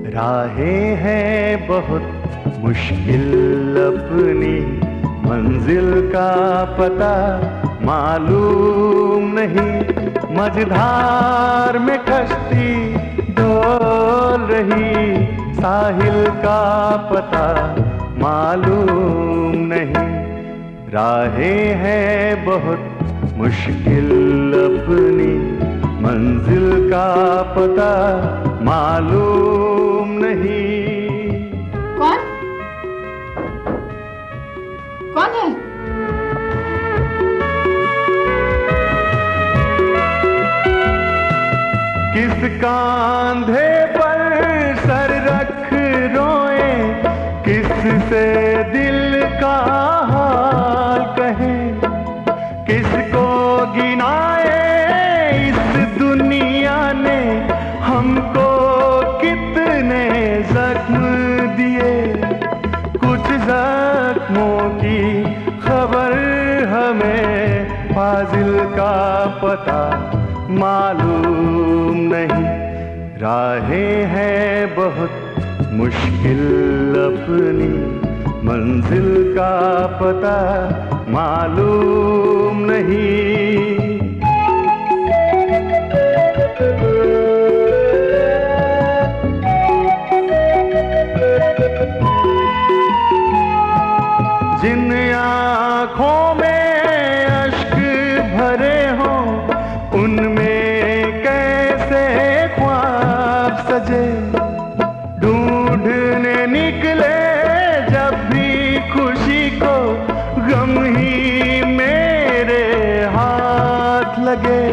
राहें हैं बहुत मुश्किल, अपनी मंजिल का पता मालूम नहीं। मझधार में कश्ती डोल रही, साहिल का पता मालूम नहीं। राहें हैं बहुत मुश्किल, अपनी मंजिल का पता मालूम नहीं। कौन? कौन है? किस कांधे पर सर रख रोए, किससे दिल का हाल कहे, किसको गिनाए इस दुनिया ने, हमको कितने जख्म दिए। कुछ जख्मों की खबर हमें, फाजिल का पता मालूम नहीं। राहें हैं बहुत मुश्किल, अपनी मंजिल का पता मालूम नहीं। जिन आँखों में अश्क भरे हों, उनमें कैसे ख्वाब सजे। ढूंढने निकले जब भी खुशी को, गम ही मेरे हाथ लगे।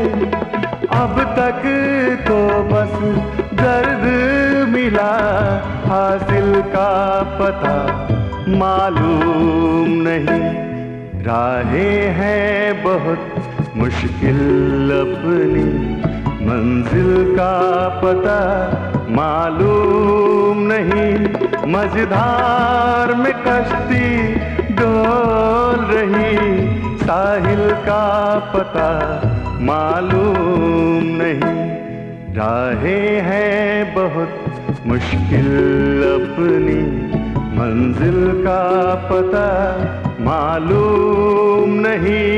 अब तक तो बस दर्द मिला, हासिल का पता मालूम नहीं। राहें हैं बहुत मुश्किल, अपनी मंजिल का पता मालूम नहीं। मझधार में कश्ती डोल रही, साहिल का पता मालूम नहीं। राहें हैं बहुत मुश्किल, अपनी मंजिल का पता मालूम नहीं।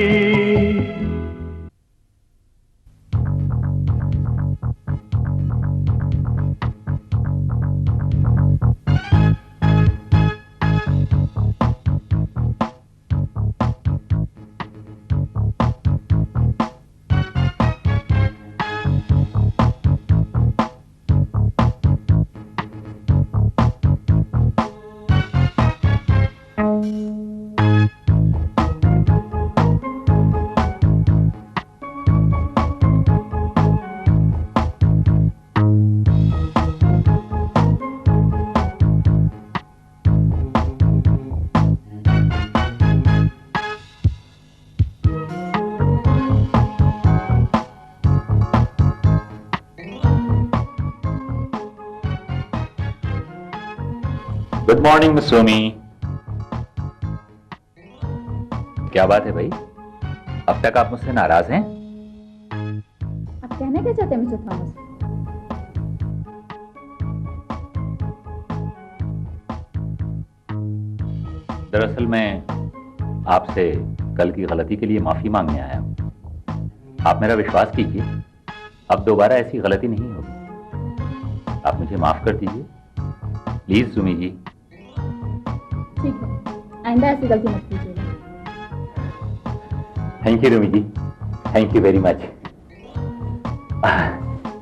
Good morning miss Somi. क्या बात है भाई, अब तक आप मुझसे नाराज हैं? आप कहना क्या चाहते हैं मिस्टर थॉमस? दरअसल मैं आपसे कल की गलती के लिए माफी मांगने आया हूं। आप मेरा विश्वास कीजिए, अब दोबारा ऐसी गलती नहीं होगी। आप मुझे माफ कर दीजिए प्लीज सुमी जी। ठीक है, आइंदा ऐसी गलती मत कीजिएगा। Thank you Rumi ji, thank you very much.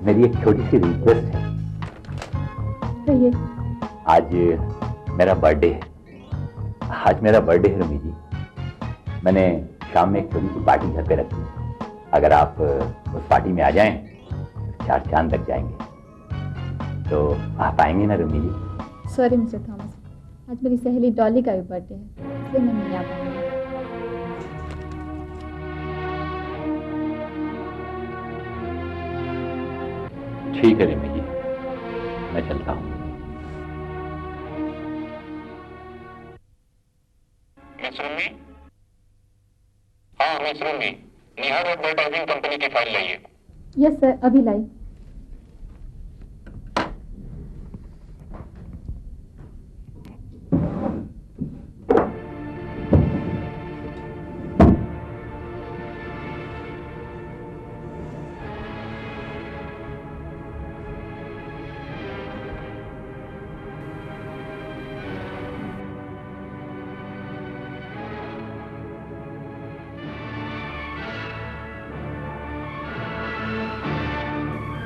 मेरी एक छोटी सी रिक्वेस्ट है। कहिए। आज मेरा बर्थडे है, आज मेरा बर्थडे है रूमी जी। मैंने शाम में एक छोटी सी पार्टी घर पे रखी है। अगर आप उस पार्टी में आ जाएं तो 4 चांद लग जाएंगे। तो आप आएंगे ना रूमी जी? सॉरी मिस्टर थॉमस, आज मेरी सहेली डॉली का भी बर्थडे है, इसलिए मैं नहीं आ पाऊंगी। ठीक है रूमी जी, मैं चलता हूँ। हाँ मिस रूमी, निहार एडवर्टाइजिंग कंपनी की फाइल लाइए। यस सर, अभी लाई।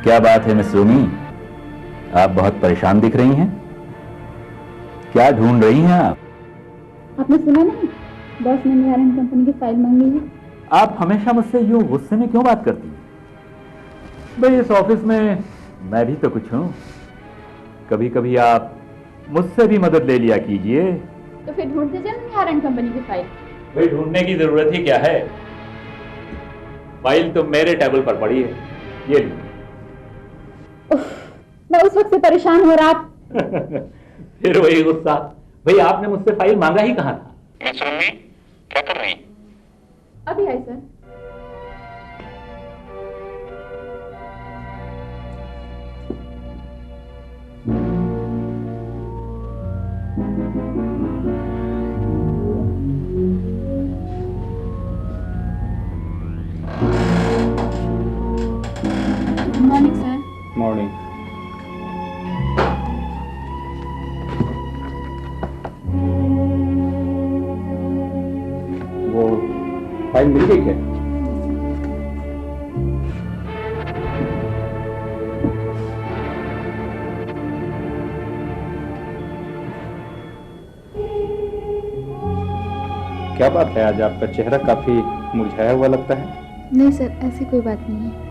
क्या बात है मिस रूमी, आप बहुत परेशान दिख रही हैं। क्या ढूंढ रही हैं आप? आपने सुना नहीं, बॉस ने निहारन कंपनी की फाइल मांगी है। आप हमेशा मुझसे यूं गुस्से में क्यों बात करती हैं? भाई इस ऑफिस में मैं भी तो कुछ हूं। कभी कभी आप मुझसे भी मदद ले लिया कीजिए। तो फिर ढूंढते चल निहारन कंपनी की फाइल। भाई ढूंढने की जरूरत ही क्या है, फाइल तो मेरे टेबल पर पड़ी है, ये लीजिए। मैं उस वक्त से परेशान हो रहा। फिर वही गुस्सा। भाई आपने मुझसे फाइल मांगा ही कहां था? मिस रूमी, क्या कर रही? अभी आई sir. Good morning sir. Morning. वो फाइल मिल गई है? क्या बात है, आज आपका चेहरा काफी मुरझाया हुआ लगता है। नहीं सर, ऐसी कोई बात नहीं है।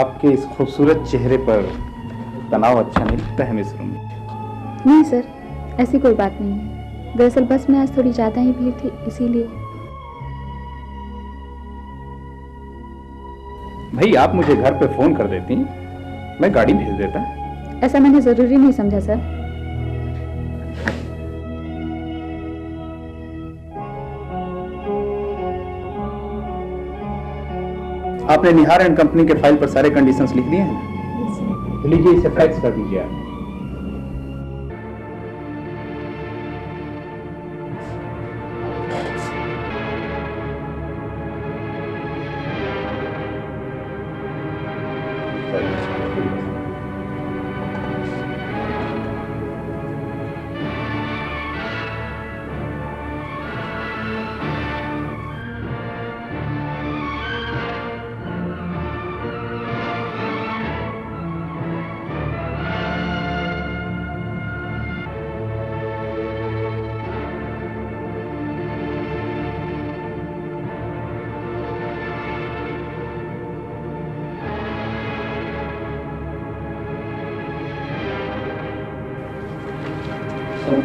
आपके इस खूबसूरत चेहरे पर तनाव अच्छा नहीं लगता है मिस रूमी? नहीं सर, ऐसी कोई बात नहीं है। दरअसल बस में आज थोड़ी ज़्यादा ही भीड़ थी, इसीलिए। भाई आप मुझे घर पे फोन कर देती, मैं गाड़ी भेज देता। ऐसा मैंने ज़रूरी नहीं समझा सर। आपने निहार एंड कंपनी के फाइल पर सारे कंडीशंस लिख दिए हैं? लीजिए, इसे फैक्स कर दीजिए आप।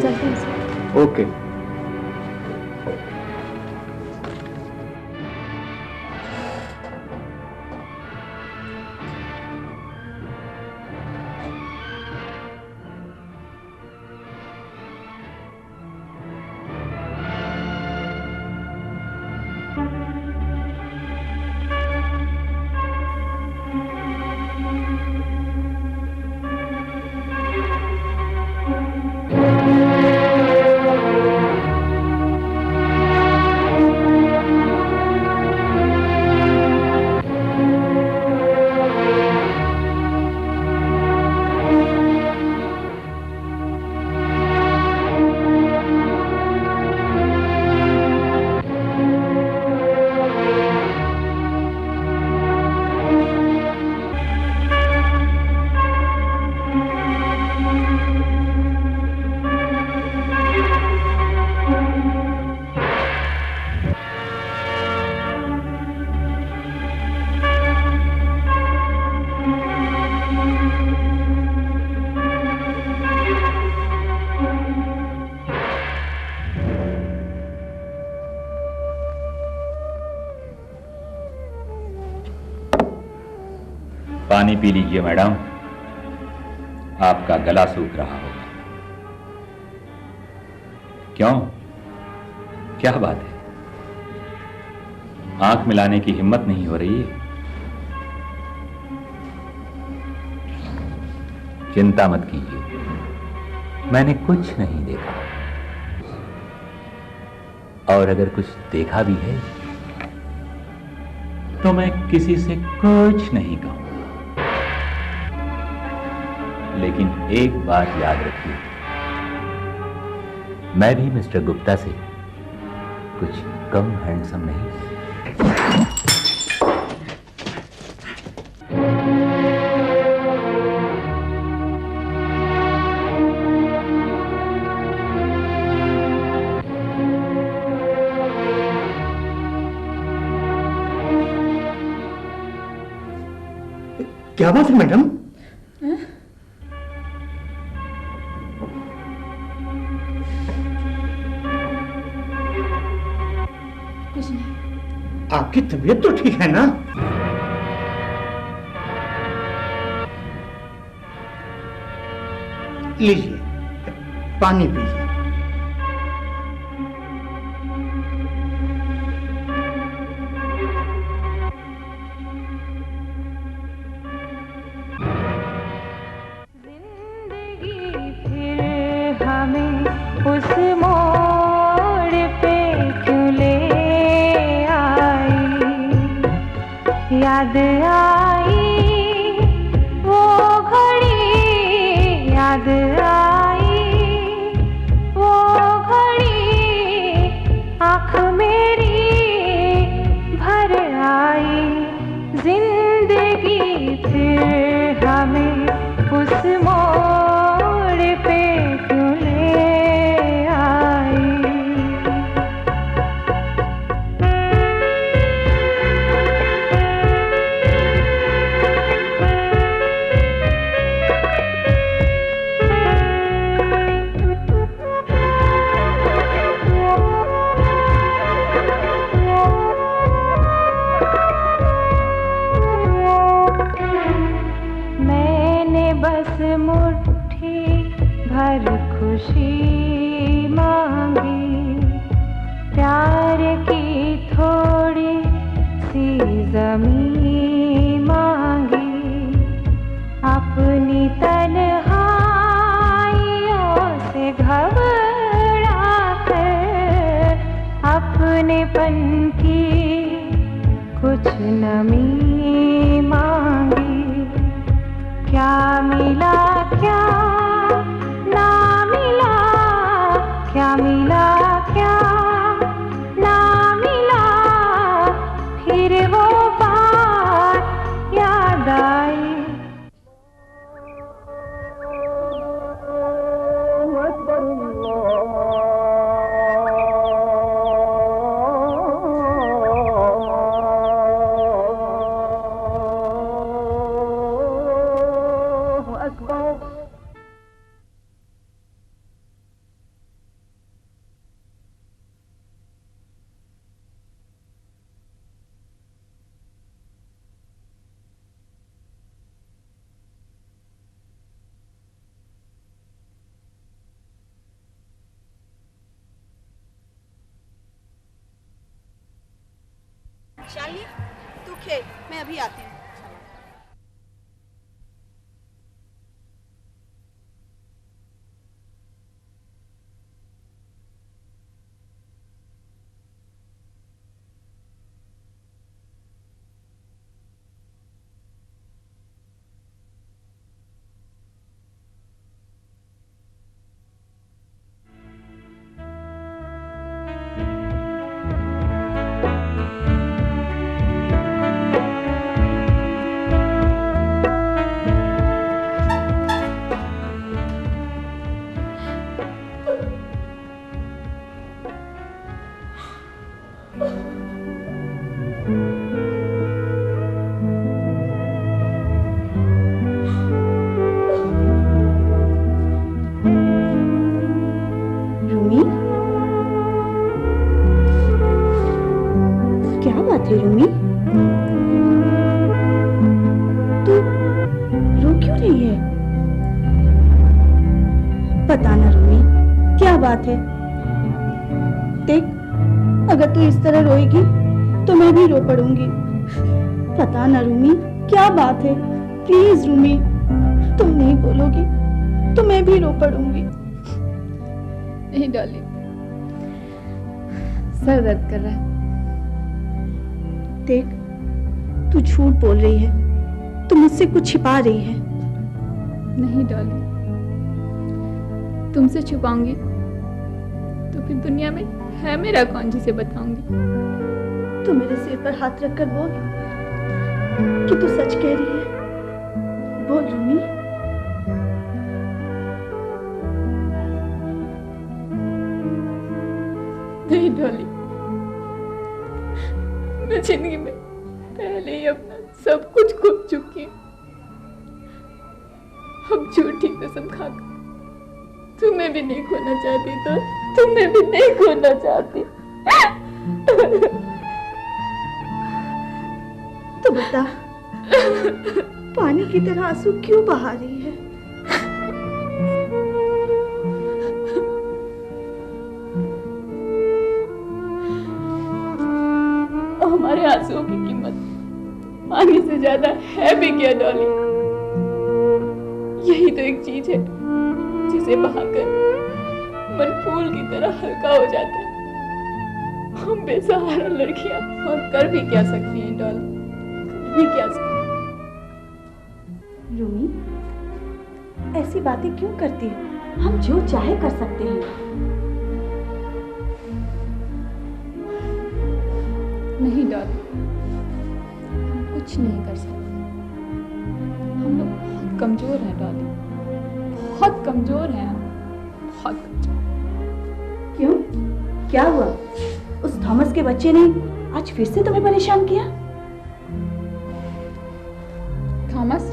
चलते हैं सर। ओके। पानी पी लीजिए मैडम, आपका गला सूख रहा होगा। क्यों, क्या बात है? आंख मिलाने की हिम्मत नहीं हो रही है। चिंता मत कीजिए, मैंने कुछ नहीं देखा, और अगर कुछ देखा भी है तो मैं किसी से कुछ नहीं कहूंगा। लेकिन एक बात याद रखिए, मैं भी मिस्टर गुप्ता से कुछ कम हैंडसम नहीं। क्या बात है मैडम? कुछ नहीं। आपकी तबीयत तो ठीक है ना? लीजिए, पानी पीजिए। उस मोड़ पे क्यों ले आई, याद आई वो घड़ी, याद आई वो घड़ी, आँख मेरी भर आई। जिंदगी फिर हमें उस मोड़ पे क्यों ले आई। मैंने बस मुट्ठी भर खुशी मांगी, प्यार की थोड़ी सी ज़मीं मांगी, अपनी तन्हाइयों से घबरा कर अपनेपन की कुछ नमी मांगी। क्या मिला क्या ना मिला, क्या मिला क्या ना मिला, फिर वो बात याद आई। शालिनी, तू खेल, मैं अभी आती हूँ। रूमी, क्या बात है रूमी? तू रो क्यों रही है? बता ना रूमी, क्या बात है? देख, अगर तू इस तरह रोएगी तो मैं भी रो पड़ूंगी। पता ना रूमी क्या बात है। प्लीज रूमी, तुम नहीं बोलोगी तो मैं भी रो पड़ूंगी। नहीं डॉली, सर दर्द कर रहा है। देख, तू झूठ बोल रही है, तू मुझसे कुछ छिपा रही है। नहीं डॉली, तुमसे छुपाऊंगी तो फिर दुनिया में है मेरा कौन जिसे बताऊंगी। तू मेरे सिर पर हाथ रखकर बोल कि तू सच कह रही है। बोल रूमी। नहीं डॉली, मैं जिंदगी में पहले ही अपना सब कुछ खो चुकी हूँ। अब झूठी कसम खाकर तुम्हें भी नहीं खोना चाहती, तो तुम्हें भी नहीं खोना चाहती। तो बता, पानी की तरह आंसू क्यों बहा रही है? हमारे आंसुओं की कीमत पानी से ज्यादा है भी क्या डॉली? यही तो एक चीज है जिसे बहाकर मन फूल की तरह हल्का हो जाता है। हम बेसहारा लड़कियां और कर भी क्या सकती हैं डॉली, कर भी क्या सकती। रूमी, ऐसी बातें क्यों करती है? हम जो चाहे कर सकते हैं। नहीं डॉली, हम कुछ नहीं कर सकते। हम लोग बहुत कमजोर हैं डॉली, बहुत कमजोर हैं हम, बहुत कमजोर। क्यों? क्या हुआ? उस थॉमस के बच्चे ने आज फिर से तुम्हें परेशान किया? थॉमस?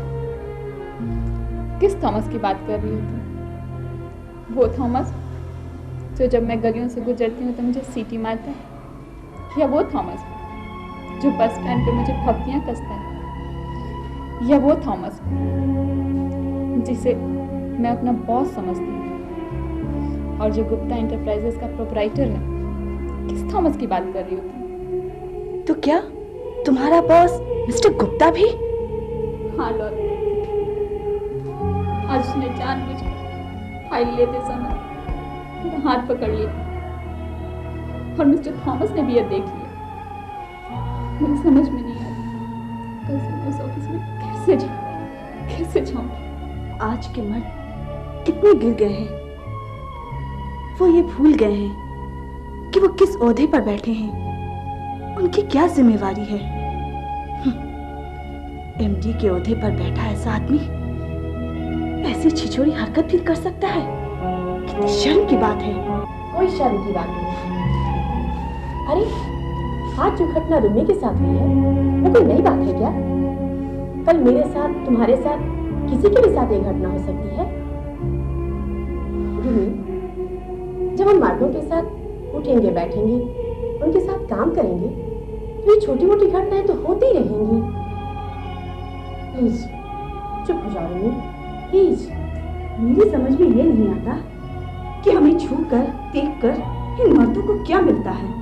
किस थॉमस की बात कर रही हो तुम? वो थॉमस जो जब मैं गलियों से गुजरती हूँ तो मुझे सीटी मारता है, या वो थॉमस जो बस स्टैंड पे मुझे फप्तियाँ कसता है, या वो थॉमस जिसे मैं अपना बॉस समझती हूँ और जो गुप्ता एंटरप्राइजेस का प्रोपराइटर है? किस थॉमस की बात कर रही हो तुम? तो क्या तुम्हारा बॉस मिस्टर गुप्ता भी? हाँ लॉरी, आज उसने जानबूझकर फाइल लेते समय मेरा हाथ पकड़ लिया और मिस्टर थॉमस ने भी यह देख लिया। मुझे समझ में नहीं आया कल से मैं उस ऑफिस में कैसे जाऊं। आज के मर्द कितने गिर गए हैं। वो ये भूल गए हैं कि वो किस ओहदे पर बैठे हैं, उनकी क्या जिम्मेवारी है। एमडी के ओहदे पर बैठा ऐसा आदमी ऐसी छिछोरी हरकत भी कर सकता है? कितनी शर्म की बात है। कोई शर्म की बात नहीं। अरे आज जो घटना रूमी के साथ हुई है वो कोई नई बात है क्या? कल मेरे साथ, तुम्हारे साथ, किसी के भी साथ ये घटना हो सकती है। रूमी, जब हम मर्दों के साथ उठेंगे, बैठेंगे, उनके साथ काम करेंगे तो ये छोटी मोटी घटनाएं तो होती रहेंगी। प्लीज चुप हो जाओ रूमी, प्लीज। मेरी समझ में ये नहीं आता कि हमें छूकर, देखकर इन मर्दों को क्या मिलता है।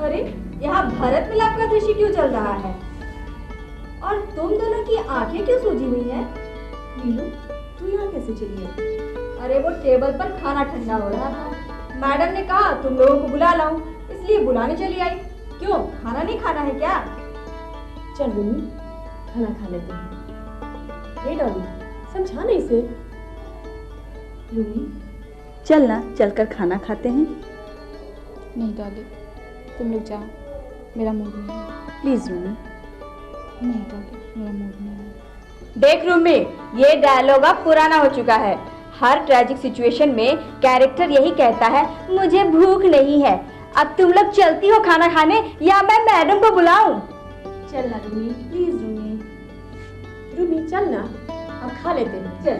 अरे यहाँ भारत मिलाप का दृश्य क्यों चल रहा है? और तुम दोनों की आंखें क्यों सूजी हुई हैं? नीलू, तू यहाँ कैसे चली है? अरे वो टेबल पर खाना ठंडा हो रहा था, मैडम ने कहा तुम लोगों को बुला लाऊं, इसलिए बुलाने चली आई। क्यों, खाना नहीं खाना है क्या? चल रूमी, खाना खा लेते हैं। हे डॉली, समझा नहीं इसे। रूमी, चल ना, चलकर खाना खाते हैं। नहीं डॉली, तुम लोग जाओ, मेरा मूड नहीं है। प्लीज रूमी। नहीं डॉली, मेरा मूड नहीं है। देख रूमी, ये डायलॉग अब पुराना हो चुका है। हर ट्रेजिक सिचुएशन में कैरेक्टर यही कहता है, मुझे भूख नहीं है। अब तुम लोग चलती हो खाना खाने या मैं मैडम को बुलाऊं? चल ना रूमी, प्लीज रूमी। रूमी चल ना, अब खा लेते हैं। चल।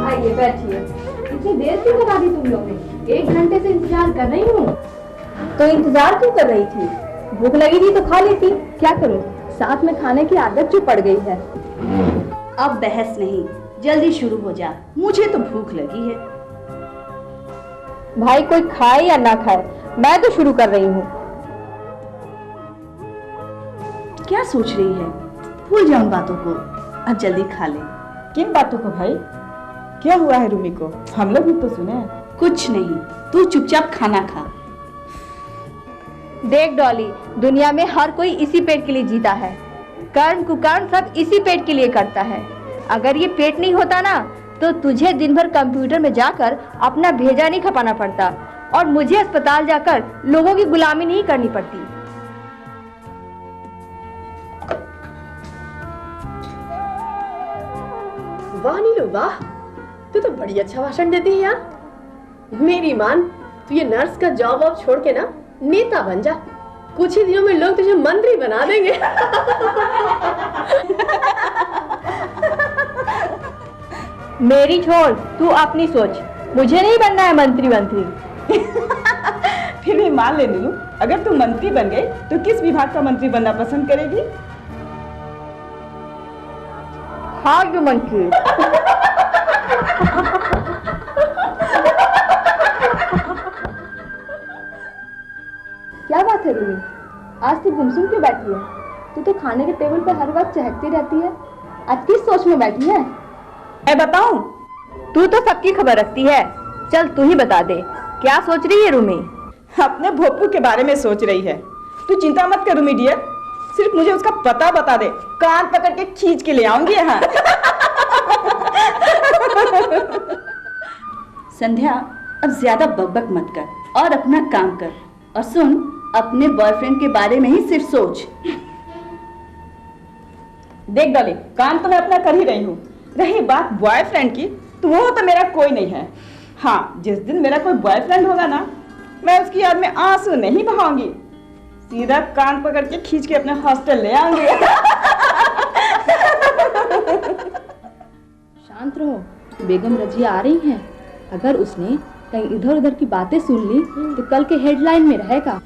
आइए बैठिए। इतनी देर क्यों लगा दी तुम लोग ने? 1 घंटे से इंतजार कर रही हूँ। तो इंतजार क्यों कर रही थी? भूख लगी थी तो खा लेती। क्या करूँ, साथ में खाने की आदत जो पड़ गई है। अब बहस नहीं, जल्दी शुरू हो जा, मुझे तो भूख लगी है। भाई कोई खाए या ना खाए, मैं तो शुरू कर रही हूँ। क्या सोच रही है? भूल जाओ उन बातों को, अब जल्दी खा ले। किन बातों को भाई? क्या हुआ है रूमी को? हम लोग भी तो सुने। कुछ नहीं, तू चुपचाप खाना खा। देख डॉली, दुनिया में हर कोई इसी पेट के लिए जीता है। कर्म कुकर्म सब इसी पेट के लिए करता है। अगर ये पेट नहीं होता ना, तो तुझे दिन भर कंप्यूटर में जाकर अपना भेजा नहीं खपाना पड़ता और मुझे अस्पताल जाकर लोगों की गुलामी नहीं करनी पड़ती। वाह नीलू वाह, तू तो बड़ी अच्छा भाषण देती है यार। मेरी मान, तू ये नर्स का जॉब वॉब छोड़ के ना नेता बन जा। कुछ ही दिनों में लोग तुझे मंत्री बना देंगे। मेरी छोड़, तू अपनी सोच। मुझे नहीं बनना है मंत्री। फिर भी मान ले नीलू, अगर तू मंत्री बन गई तो किस विभाग का मंत्री बनना पसंद करेगी? खाद्य मंत्री। क्या बात है रूमी, आज तू गुमसुम क्यों बैठी है? तू तो खाने के टेबल पर हर वक्त चहकती रहती है। आज किस सोच में बैठी है? मैं बताऊं? तू तो सबकी खबर रखती है। चल तू ही बता दे, क्या सोच रही है रूमी? अपने भोपू के बारे में सोच रही है। तू चिंता मत कर रूमी डियर, सिर्फ मुझे उसका पता बता दे, कान पकड़ के खींच के ले आऊंगी यहाँ। संध्या, अब ज्यादा बकबक मत कर और अपना काम कर। और सुन, अपने बॉयफ्रेंड के बारे में ही सिर्फ सोच। देख डॉली, काम तो मैं अपना कर ही रही हूँ। रही बात बॉयफ्रेंड की, तो वो तो मेरा कोई नहीं है। हाँ, जिस दिन मेरा कोई बॉयफ्रेंड होगा ना, मैं उसकी याद में आंसू नहीं बहाऊंगी, सीधा कान पकड़ के खींच के अपने हॉस्टल ले आऊंगी। शांत रहो, बेगम रजिया आ रही हैं। अगर उसने कहीं इधर उधर की बातें सुन ली तो कल के हेडलाइन में रहेगा।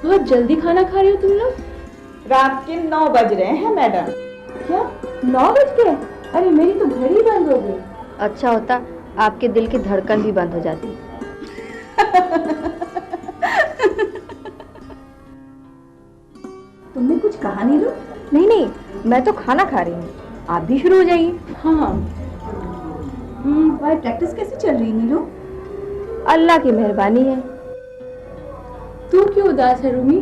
बहुत जल्दी खाना खा रही हो तुम लोग? रात के 9 बज रहे हैं मैडम। क्या 9 बज गए? अरे मेरी तो घड़ी बंद हो गई। अच्छा होता आपके दिल की धड़कन भी बंद हो जाती। तुमने कुछ कहा नीलू? नहीं, मैं तो खाना खा रही हूँ। आप भी शुरू हो जाइए। हाँ। तुम्हारी प्रैक्टिस कैसे चल रही नीलू? अल्लाह की मेहरबानी है। तू क्यों उदास है रूमी?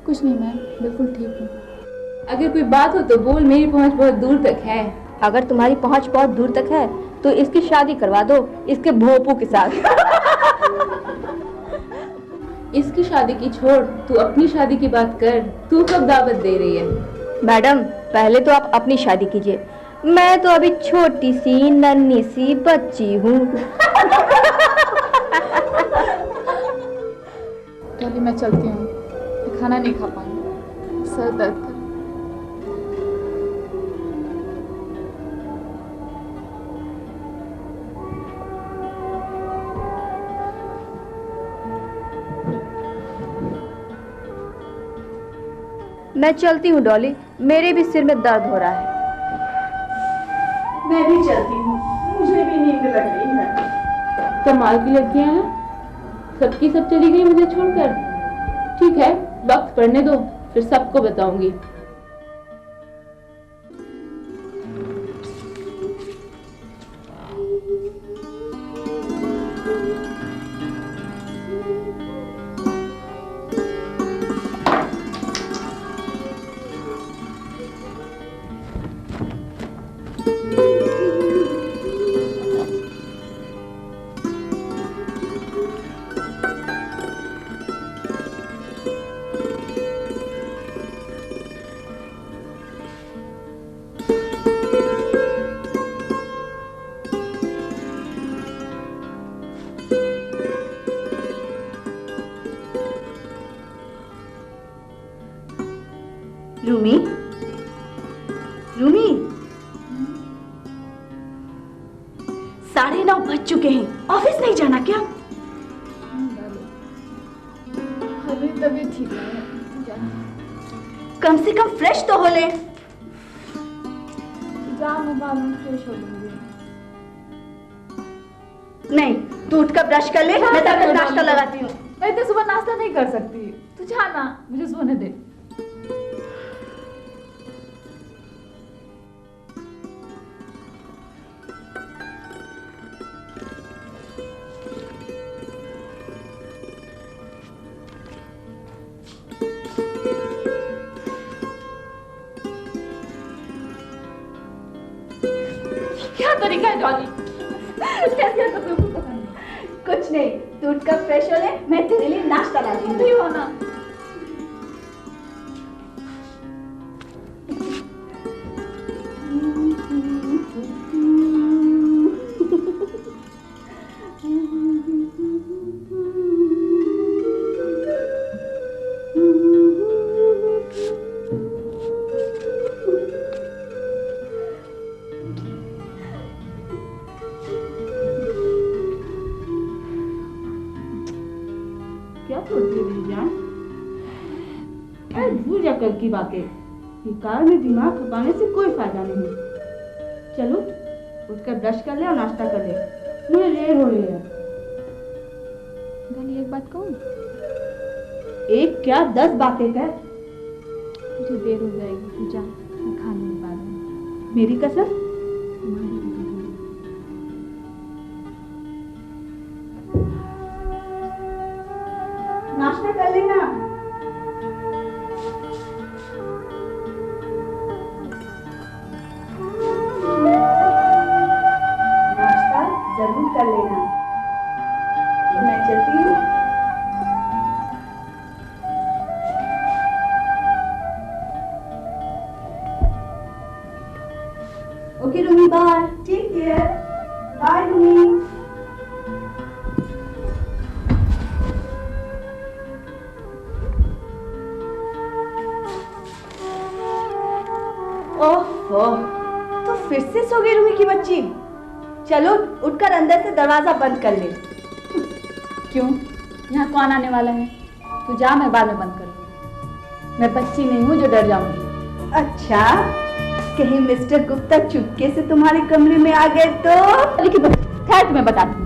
कुछ नहीं मैम, बिल्कुल ठीक हूँ। अगर कोई बात हो तो बोल, मेरी पहुँच बहुत दूर तक है। अगर तुम्हारी पहुँच बहुत दूर तक है तो इसकी शादी करवा दो इसके भोपू के साथ। इसकी शादी की छोड़, तू अपनी शादी की बात कर। तू कब दावत दे रही है? मैडम, पहले तो आप अपनी शादी कीजिए। मैं तो अभी छोटी सी नन्ही सी बच्ची हूँ। चलिए मैं चलती हूँ, मैं खाना नहीं खा पाऊंगी, सर दर्द कर। मैं चलती हूँ डॉली, मेरे भी सिर में दर्द हो रहा है। मैं भी चलती हूँ, मुझे भी नींद लग रही है। कमाल की लड़कियां हैं, सबकी सब चली गई मुझे छोड़कर। ठीक है, वक्त पड़ने दो, फिर सबको बताऊंगी। रूमी, रूमी, 9:30 बज चुके हैं, ऑफिस नहीं जाना क्या? अभी तबीयत ठीक नहीं है। कम से कम फ्रेश तो हो ले। जा, मैं बाद में फ्रेश हो लूंगी। नहीं, तू उठकर ब्रश कर ले, मैं तब तक नाश्ता लगाती हूँ। मैं तो सुबह नाश्ता नहीं कर सकती, तू जाना, मुझे सोने दे। क्या तरीका है डॉली? कैसे तो तुमको पता नहीं। कुछ नहीं, तू उठकर फ्रेश हो ले, मैं तेरे लिए नाश्ता लाती हूँ। नहीं होना। क्या सोचती है मेरी जान? अरे भूल जा कल की बातें। बेकार में दिमाग खपाने से कोई फायदा नहीं। चलो उठकर ब्रश कर ले और नाश्ता कर ले, मुझे देर हो रही है। डॉली एक बात कहूँ? एक क्या 10 बातें कर। मुझे देर हो जाएगी, तू जा, मैं खा लूंगी बाद में। मेरी कसम। तुम्हारी भी कसम। नाश्ता कर लेना। नाश्ता जरूर कर लेना। मैं चलती हूँ। Okay Rumi, bye. Take care. Bye Rumi. ओहो, तो फिर से सो गई रूमी की बच्ची। चलो उठकर अंदर से दरवाजा बंद कर ले। क्यों? यहाँ कौन आने वाला है? तू जा, मैं बाद में बंद कर लूंगी। मैं बच्ची नहीं हूँ जो डर जाऊंगी। अच्छा, कहीं मिस्टर गुप्ता चुपके से तुम्हारे कमरे में आ गए तो? लेकिन खैर तुम्हें बताती हूँ।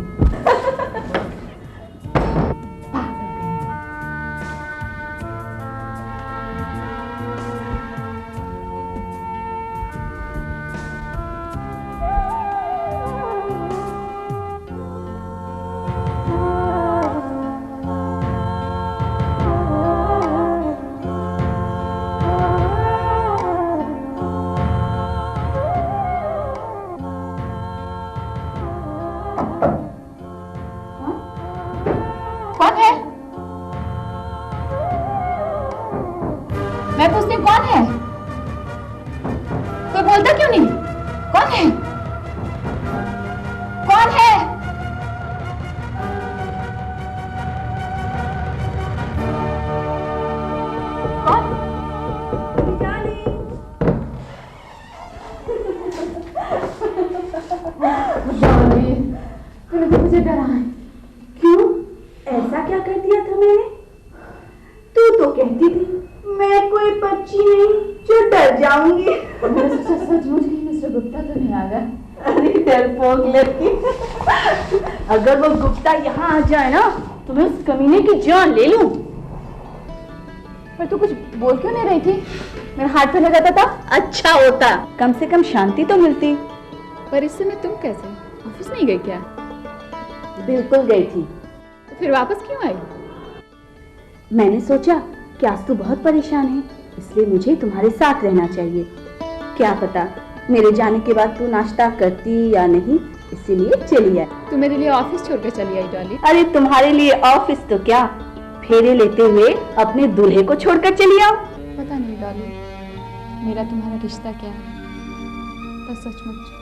कौन है? मैं पूछती हूँ कौन है? कोई बोलता क्यों नहीं? कौन है? कौन है? कौन? तूने तो मुझे डराया। क्यों? ऐसा क्या कर दिया था मैंने? तू तो कहती थी मैं कोई बच्ची नहीं जो डर जाऊंगी। सचमुच ही मिस्टर गुप्ता तो नहीं आ गया? अरे डरपोक लड़की। अगर वो गुप्ता यहाँ आ जाए ना तो मैं उस कमीने की जान ले लूं। पर तू कुछ बोल क्यों नहीं रही थी? मेरा हाथ पे लग जाता था। अच्छा होता, कम से कम शांति तो मिलती। पर इस समय तुम कैसे? ऑफिस नहीं गई क्या? बिल्कुल गई थी। तो फिर वापस क्यों आई? मैंने सोचा कि आज तू बहुत परेशान है, इसलिए मुझे तुम्हारे साथ रहना चाहिए। क्या पता मेरे जाने के बाद तू नाश्ता करती या नहीं, इसीलिए चली आई। तू मेरे लिए ऑफिस छोड़कर चली आई डॉली। अरे तुम्हारे लिए ऑफिस तो क्या, फेरे लेते हुए अपने दूल्हे को छोड़कर चली आओ। पता नहीं डॉली, मेरा तुम्हारा रिश्ता क्या है, पर सचमुच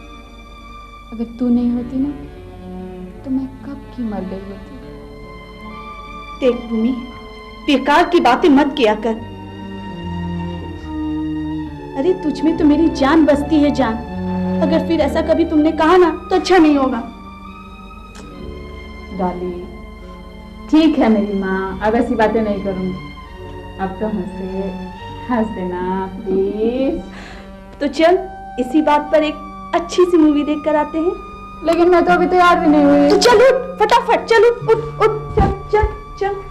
अगर तू नहीं होती ना तो मैं कब की मर गई होती। देख भूमि, बेकार की बातें मत किया कर। अरे तुझ में तो मेरी जान बसती है जान। अगर फिर ऐसा कभी तुमने कहा ना तो अच्छा नहीं होगा। डॉली ठीक है मेरी माँ, अब ऐसी बातें नहीं करूँगी। अब तो मुझसे हंस देना प्लीज। तो चल इसी बात पर एक अच्छी सी मूवी देख कर आते हैं। लेकिन मैं तो अभी तैयार भी नहीं हुई। तो चल उठ, फटाफट चल उठ उठ उठ, चल चल चल।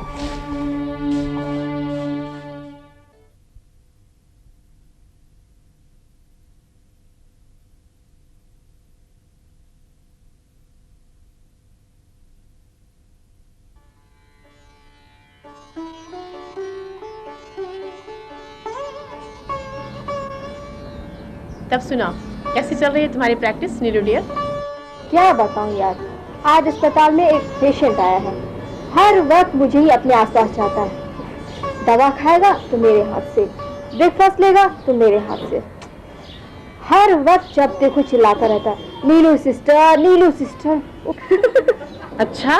तब सुनाओ, कैसी चल रही है तुम्हारी प्रैक्टिस नीलू डियर? क्या बताऊं यार, आज अस्पताल में एक पेशेंट आया है। हर वक्त मुझे ही अपने आसपास चाहता है। दवा खाएगा तो मेरे हाथ से, ब्रेकफास्ट लेगा तो मेरे हाथ से। हर वक्त जब देखो चिल्लाता रहता है, नीलू सिस्टर, नीलू सिस्टर। अच्छा,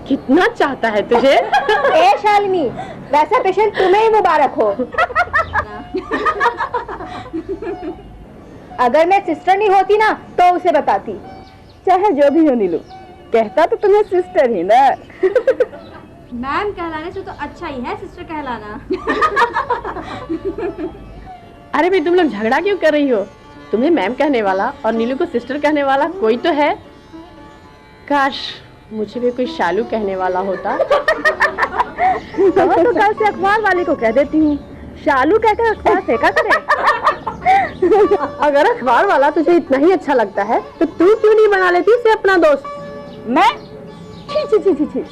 कितना चाहता है तुझे? ए शालिनी, वैसा पेशेंट तुम्हें ही मुबारक हो। अगर मैं सिस्टर नहीं होती ना तो उसे बताती। चाहे जो भी हो नीलू, कहता तो तुम्हें सिस्टर ही ना। मैम कहलाने से तो अच्छा ही है सिस्टर कहलाना। अरे भाई, तुम लोग झगड़ा क्यों कर रही हो? तुम्हें मैम कहने वाला और नीलू को सिस्टर कहने वाला कोई तो है। काश मुझे भी कोई शालू कहने वाला होता। तो कल से अखबार वाले को कह देती हूँ, शालू कहकर अखबार फेंका करे। अगर अखबार वाला तुझे इतना ही अच्छा लगता है तो तू क्यों नहीं बना लेती इसे अपना दोस्त? मैं? छी छी छी छी छी,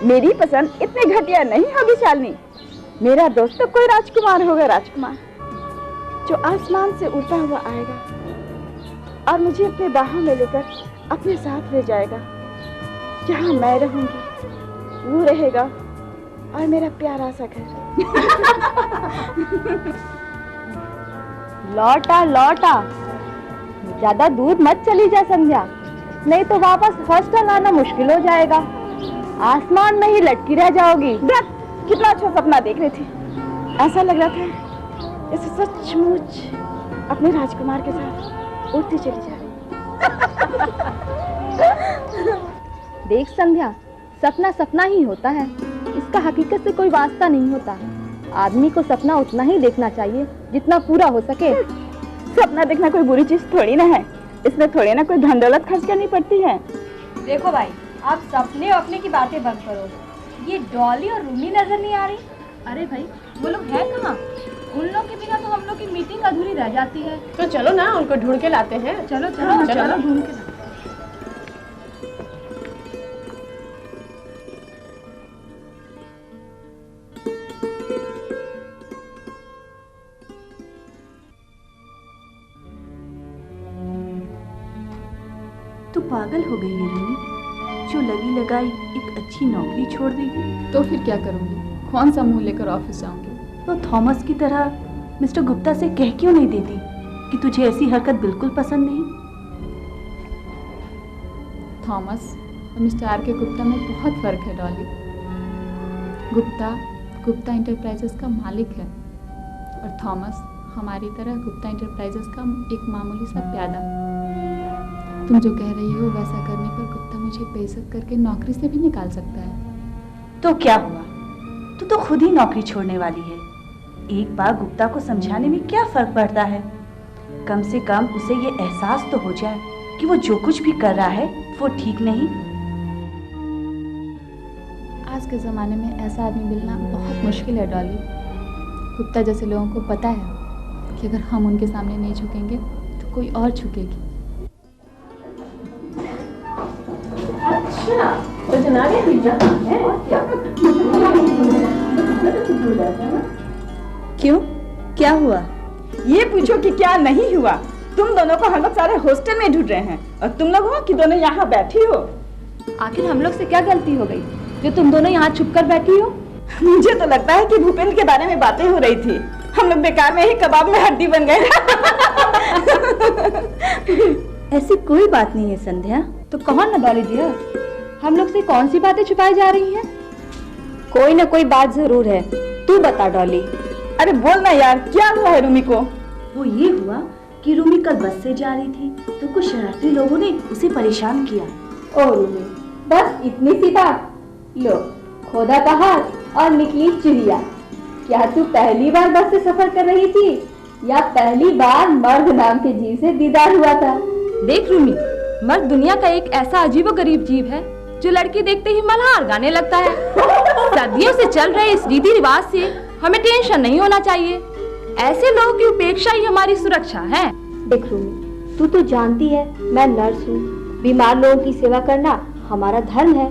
मेरी पसंद इतनी घटिया नहीं होगी शालिनी। मेरा दोस्त तो कोई राजकुमार होगा, राजकुमार जो आसमान से उड़ता हुआ आएगा और मुझे अपने बाहों में लेकर अपने साथ ले जाएगा। जहाँ मैं रहूंगी वो रहेगा और मेरा प्यारा सा घर। लौटा लौटा, ज्यादा दूर मत चली जा संध्या, नहीं तो वापस हॉस्टल आना मुश्किल हो जाएगा। आसमान में ही लटकी रह जाओगी। कितना अच्छा सपना देख रही थी, ऐसा लग रहा था जैसे सचमुच अपने राजकुमार के साथ उड़ती चली जा रही। देख संध्या, सपना सपना ही होता है, इसका हकीकत से कोई वास्ता नहीं होता। आदमी को सपना उतना ही देखना चाहिए जितना पूरा हो सके। सपना देखना कोई बुरी चीज थोड़ी ना है, इसमें थोड़ी ना कोई धन दौलत खर्च करनी पड़ती है। देखो भाई, आप सपने अपने की बातें बंद करो। ये डॉली और रूमी नजर नहीं आ रही? अरे भाई, वो लोग हैं कहाँ? उन लोग के बिना तो हम लोग की मीटिंग अधूरी रह जाती है। तो चलो ना, उनको ढूंढ के लाते हैं। चलो चलो चलो ढूंढ के लाते हैं। तू पागल हो गई है रूमी, जो लगी लगाई एक अच्छी नौकरी छोड़ देगी। तो फिर क्या करूंगी? कौन सा मुंह लेकर ऑफिस जाऊंगी? तो थॉमस की तरह मिस्टर गुप्ता से कह क्यों नहीं देती कि तुझे ऐसी हरकत बिल्कुल पसंद नहीं? थॉमस और मिस्टर आर के गुप्ता में बहुत फर्क है डॉली। गुप्ता इंटरप्राइजेस का मालिक है और थॉमस हमारी तरह गुप्ता इंटरप्राइजेस का एक मामूली सा प्यादा। तुम जो कह रही हो वैसा करने पर गुप्ता मुझे बेइज्जत करके नौकरी से भी निकाल सकता है। तो क्या हुआ, तू तो खुद ही नौकरी छोड़ने वाली है। एक बार गुप्ता को समझाने में क्या फर्क पड़ता है? कम से कम उसे ये एहसास तो हो जाए कि वो जो कुछ भी कर रहा है वो ठीक नहीं। आज के ज़माने में ऐसा आदमी मिलना बहुत मुश्किल है डॉली। गुप्ता जैसे लोगों को पता है कि अगर हम उनके सामने नहीं झुकेंगे तो कोई और झुकेगी। अच्छा, तो जनाब ये है और क्या? क्यों, क्या हुआ? ये पूछो कि क्या नहीं हुआ। तुम दोनों को हम लोग सारे हॉस्टल में ढूंढ रहे हैं और तुम लोग हो कि दोनों यहाँ बैठी हो। आखिर हम लोग से क्या गलती हो गई जो तुम दोनों यहाँ छुप कर बैठी हो? मुझे तो लगता है कि भूपेंद्र के बारे में बातें हो रही थी। हम लोग बेकार में ही कबाब में हड्डी बन गए। ऐसी कोई बात नहीं है संध्या। तो कहो ना डॉली डियर, हम लोग से कौन सी बातें छुपाई जा रही हैं? कोई ना कोई बात जरूर है, तू बता डॉली। अरे बोल ना यार, क्या हुआ है रूमी को? वो ये हुआ कि रूमी कल बस से जा रही थी तो कुछ शरारती लोगों ने उसे परेशान किया। ओ रूमी, बस इतनी सी बात? लो, खोदा का हाथ और निकली चिड़िया। क्या तू पहली बार बस से सफर कर रही थी या पहली बार मर्द नाम के जीव से दीदार हुआ था? देख रूमी, मर्द दुनिया का एक ऐसा अजीबोगरीब जीव है जो लड़की देखते ही मल्हार गाने लगता है। सदियों से चल रहे इस रीति रिवाज से हमें टेंशन नहीं होना चाहिए। ऐसे लोगों की उपेक्षा ही हमारी सुरक्षा है। देख रूमी, तू तो जानती है मैं नर्स हूँ। बीमार लोगों की सेवा करना हमारा धर्म है,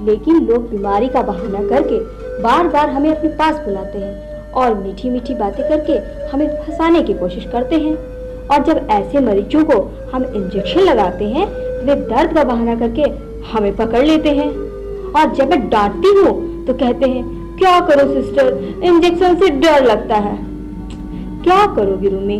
लेकिन लोग बीमारी का बहाना करके बार बार हमें अपने पास बुलाते हैं और मीठी मीठी बातें करके हमें फंसाने की कोशिश करते हैं। और जब ऐसे मरीजों को हम इंजेक्शन लगाते हैं तो वे दर्द का बहाना करके हमें पकड़ लेते हैं। और जब मैं डांटती हूँ तो कहते हैं, क्या करो सिस्टर, इंजेक्शन से डर लगता है। क्या करोगी रूमी,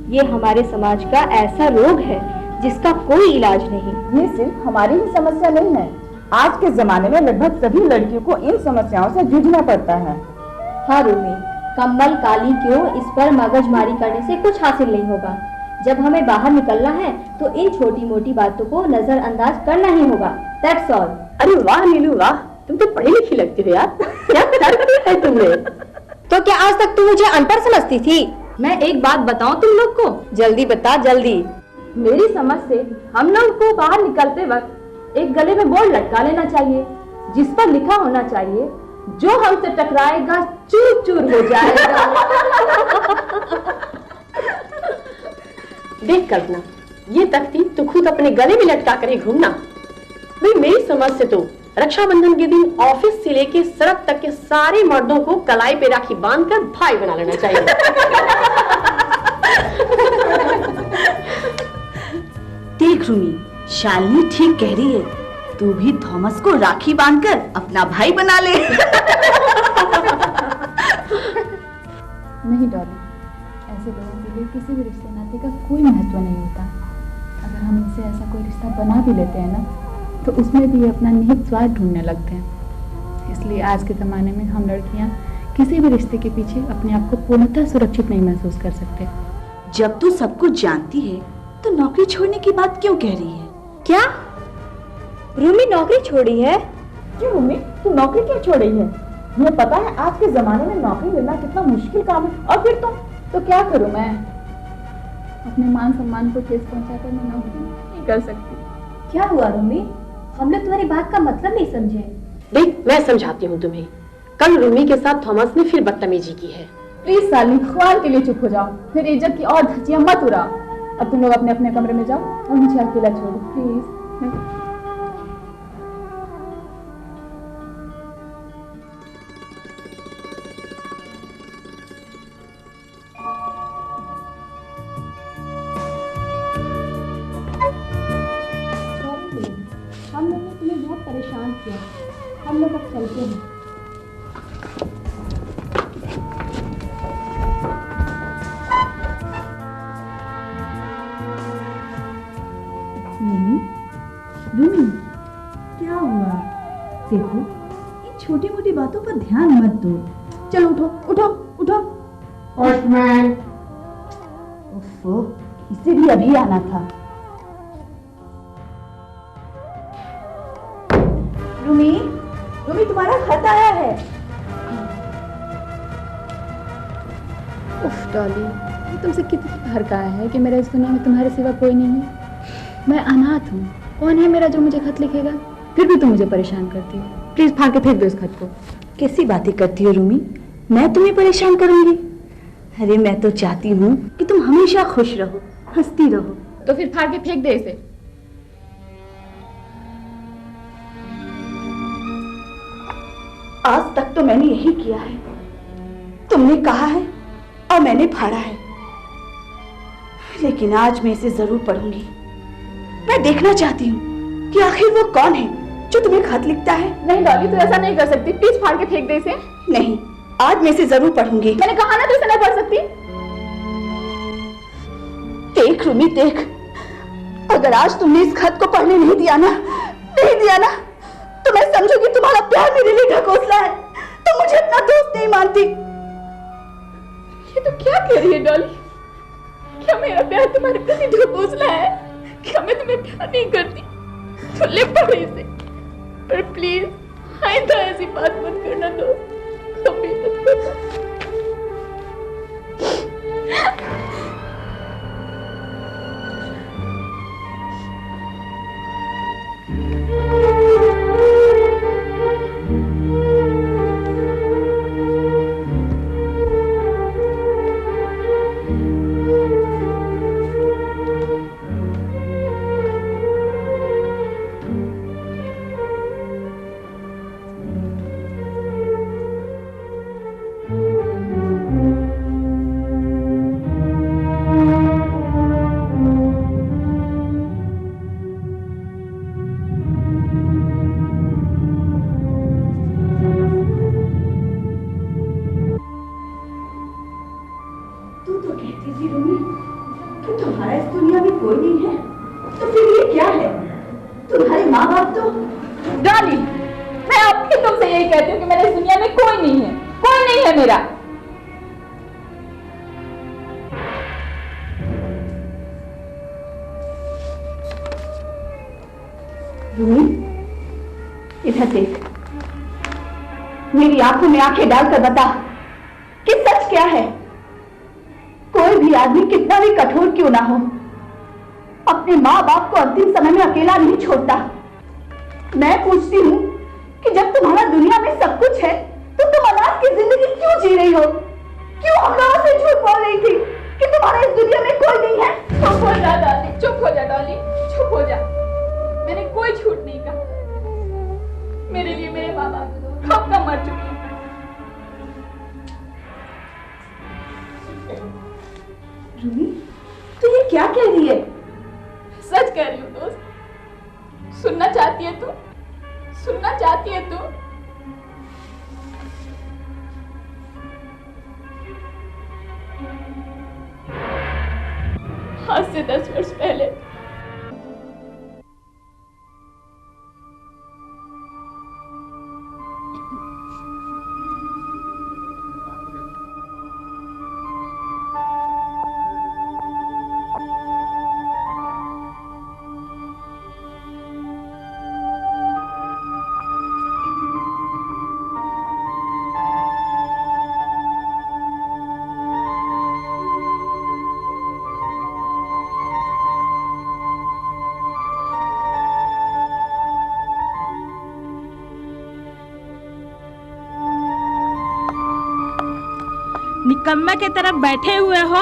ये हमारे समाज का ऐसा रोग है जिसका कोई इलाज नहीं। ये सिर्फ हमारी ही समस्या नहीं है, आज के जमाने में लगभग सभी लड़कियों को इन समस्याओं से जूझना पड़ता है। हाँ रूमी, कम्बल काली क्यों, इस पर मगजमारी करने से कुछ हासिल नहीं होगा। जब हमें बाहर निकलना है तो इन छोटी मोटी बातों को नजरअंदाज करना ही होगा। That's all। अरे वाह नीलू वाह, तुम तो पढ़ी लिखी लगती हो यार। क्या तरक्की है तुम्हें। तो क्या आज तक तुम मुझे अनपढ़ समझती थी? मैं एक बात बताऊं तुम लोग को? जल्दी बता जल्दी। मेरी समझ से हम लोग को बाहर निकलते वक्त एक गले में बोर्ड लटका लेना चाहिए जिस पर लिखा होना चाहिए, जो हमसे टकराएगा चूर चूर हो जाएगा। देख कल्पना, ये तख्ती तो खुद अपने गले में लटका कर ही घूमना। भाई मेरी समझ से तो रक्षाबंधन के दिन ऑफिस से लेके सड़क तक के सारे मर्दों को कलाई पे राखी बांधकर भाई बना लेना चाहिए। देख रूमी, शालिनी ठीक कह रही है, तू भी थॉमस को राखी बांधकर अपना भाई बना ले। नहीं डॉली, ऐसे लोगों के लिए किसी भी रिश्ते नाते का कोई महत्व नहीं होता। अगर हम इनसे ऐसा कोई रिश्ता बना भी लेते हैं ना, तो उसमें भी अपना निहित स्वार्थ ढूंढने लगते हैं। इसलिए आज के ज़माने में हम लड़कियां किसी भी रिश्ते के पीछे अपने आप को पूर्णतः सुरक्षित नहीं महसूस कर सकते। जब तू सब कुछ जानती है तो नौकरी छोड़ने की बात क्यों कह रही है? क्या रूमी नौकरी छोड़ी है? क्यों रूमी, तू नौकरी क्यों छोड़ी है? तुम्हें पता है आज के जमाने में नौकरी मिलना कितना मुश्किल काम है। और फिर तुम तो क्या करूं मैं? अपने मान सम्मान को ठेस पहुंचाकर मैं नौकरी नहीं कर सकती। क्या हुआ रूमी, हम लोग तुम्हारी बात का मतलब नहीं समझे। देख मैं समझाती हूँ तुम्हें। कल रूमी के साथ थॉमस ने फिर बदतमीजी की है। प्लीज साली, ख्वाल के लिए चुप हो जाओ, फिर इज्जत की और धज्जियां मत उड़ाओ। अब तुम लोग अपने अपने कमरे में जाओ और मुझे अकेला छोड़ो प्लीज। हम लोग ने तुम्हें बहुत परेशान किया, हम लोग अब चलते हैं। रूमी, क्या हुआ? देखो, इन छोटी मोटी बातों पर ध्यान मत दो। चलो उठो उठो उठो। पोस्टमैन। ओफो, इसे भी अभी आना था। रूमी, रूमी तुम्हारा खत आया है। उफ डॉली, ये तुमसे कितनी बार कहा है कि मेरे इस दुनिया में तुम्हारे सिवा कोई नहीं है। मैं अनाथ हूँ, कौन है मेरा जो मुझे खत लिखेगा? फिर भी तुम मुझे परेशान करती हो। प्लीज फाड़ के फेंक दो इस खत को। कैसी बातें करती हो रूमी, मैं तुम्हें परेशान करूंगी? अरे मैं तो चाहती हूँ कि तुम हमेशा खुश रहो, हंसती रहो। तो फिर फाड़ के फेंक दे इसे। आज तक तो मैंने यही किया है, तुमने कहा है और मैंने फाड़ा है, लेकिन आज मैं इसे जरूर पढ़ूंगी। मैं देखना चाहती हूँ कि आखिर वो कौन है जो तुम्हें खत लिखता है। नहीं डॉली, तू ऐसा नहीं कर सकती, प्लीज फाड़ के फेंक दे इसे। नहीं, आज मैं इसे जरूर पढ़ूंगी। मैंने कहा ना तू इसे नहीं पढ़ सकती। देख रूमी देख, अगर आज तुमने इस खत को पढ़ने नहीं दिया ना, तो मैं समझूंगी तुम्हारा प्यार मेरे लिए ढकोसला है, तो मुझे अपना दोस्त नहीं मानती। ये तो क्या कह रही है डॉली? क्या मेरा प्यार तुम्हारे प्रति ढकोसला है? क्या मैं तुम्हें प्यार नहीं करती? तो ले पड़ो इसे, पर प्लीज आइंदा ऐसी बात मत करना दोस्त, कभी मत करना। इधर देख, मेरी आंखों में आंखें डालकर बता कि सच क्या है। कोई भी आदमी कितना भी कठोर क्यों ना हो, अपने माँ बाप को अंतिम समय में अकेला नहीं छोड़ता। मैं पूछती हूँ कि जब तुम्हारा दुनिया में सब कुछ है तो तुम अनाथ की जिंदगी क्यों जी रही हो? क्यों हम लोगों से झूठ बोल रही थी कि तुम्हारा इस दुनिया में कोई नहीं है? चुप हो जा डॉली, चुप हो जा डॉली, चुप हो जा। मैंने कोई झूठ नहीं कहा। मेरे लिए मेरे माँ बाप कब का मर चुके हैं। रूमी, तू ये क्या कह रही है? सच कह रही हूँ दोस्त। सुनना चाहती है तू? सुनना चाहती है तू? आज से 10 वर्ष पहले निकम्मा के तरफ बैठे हुए हो?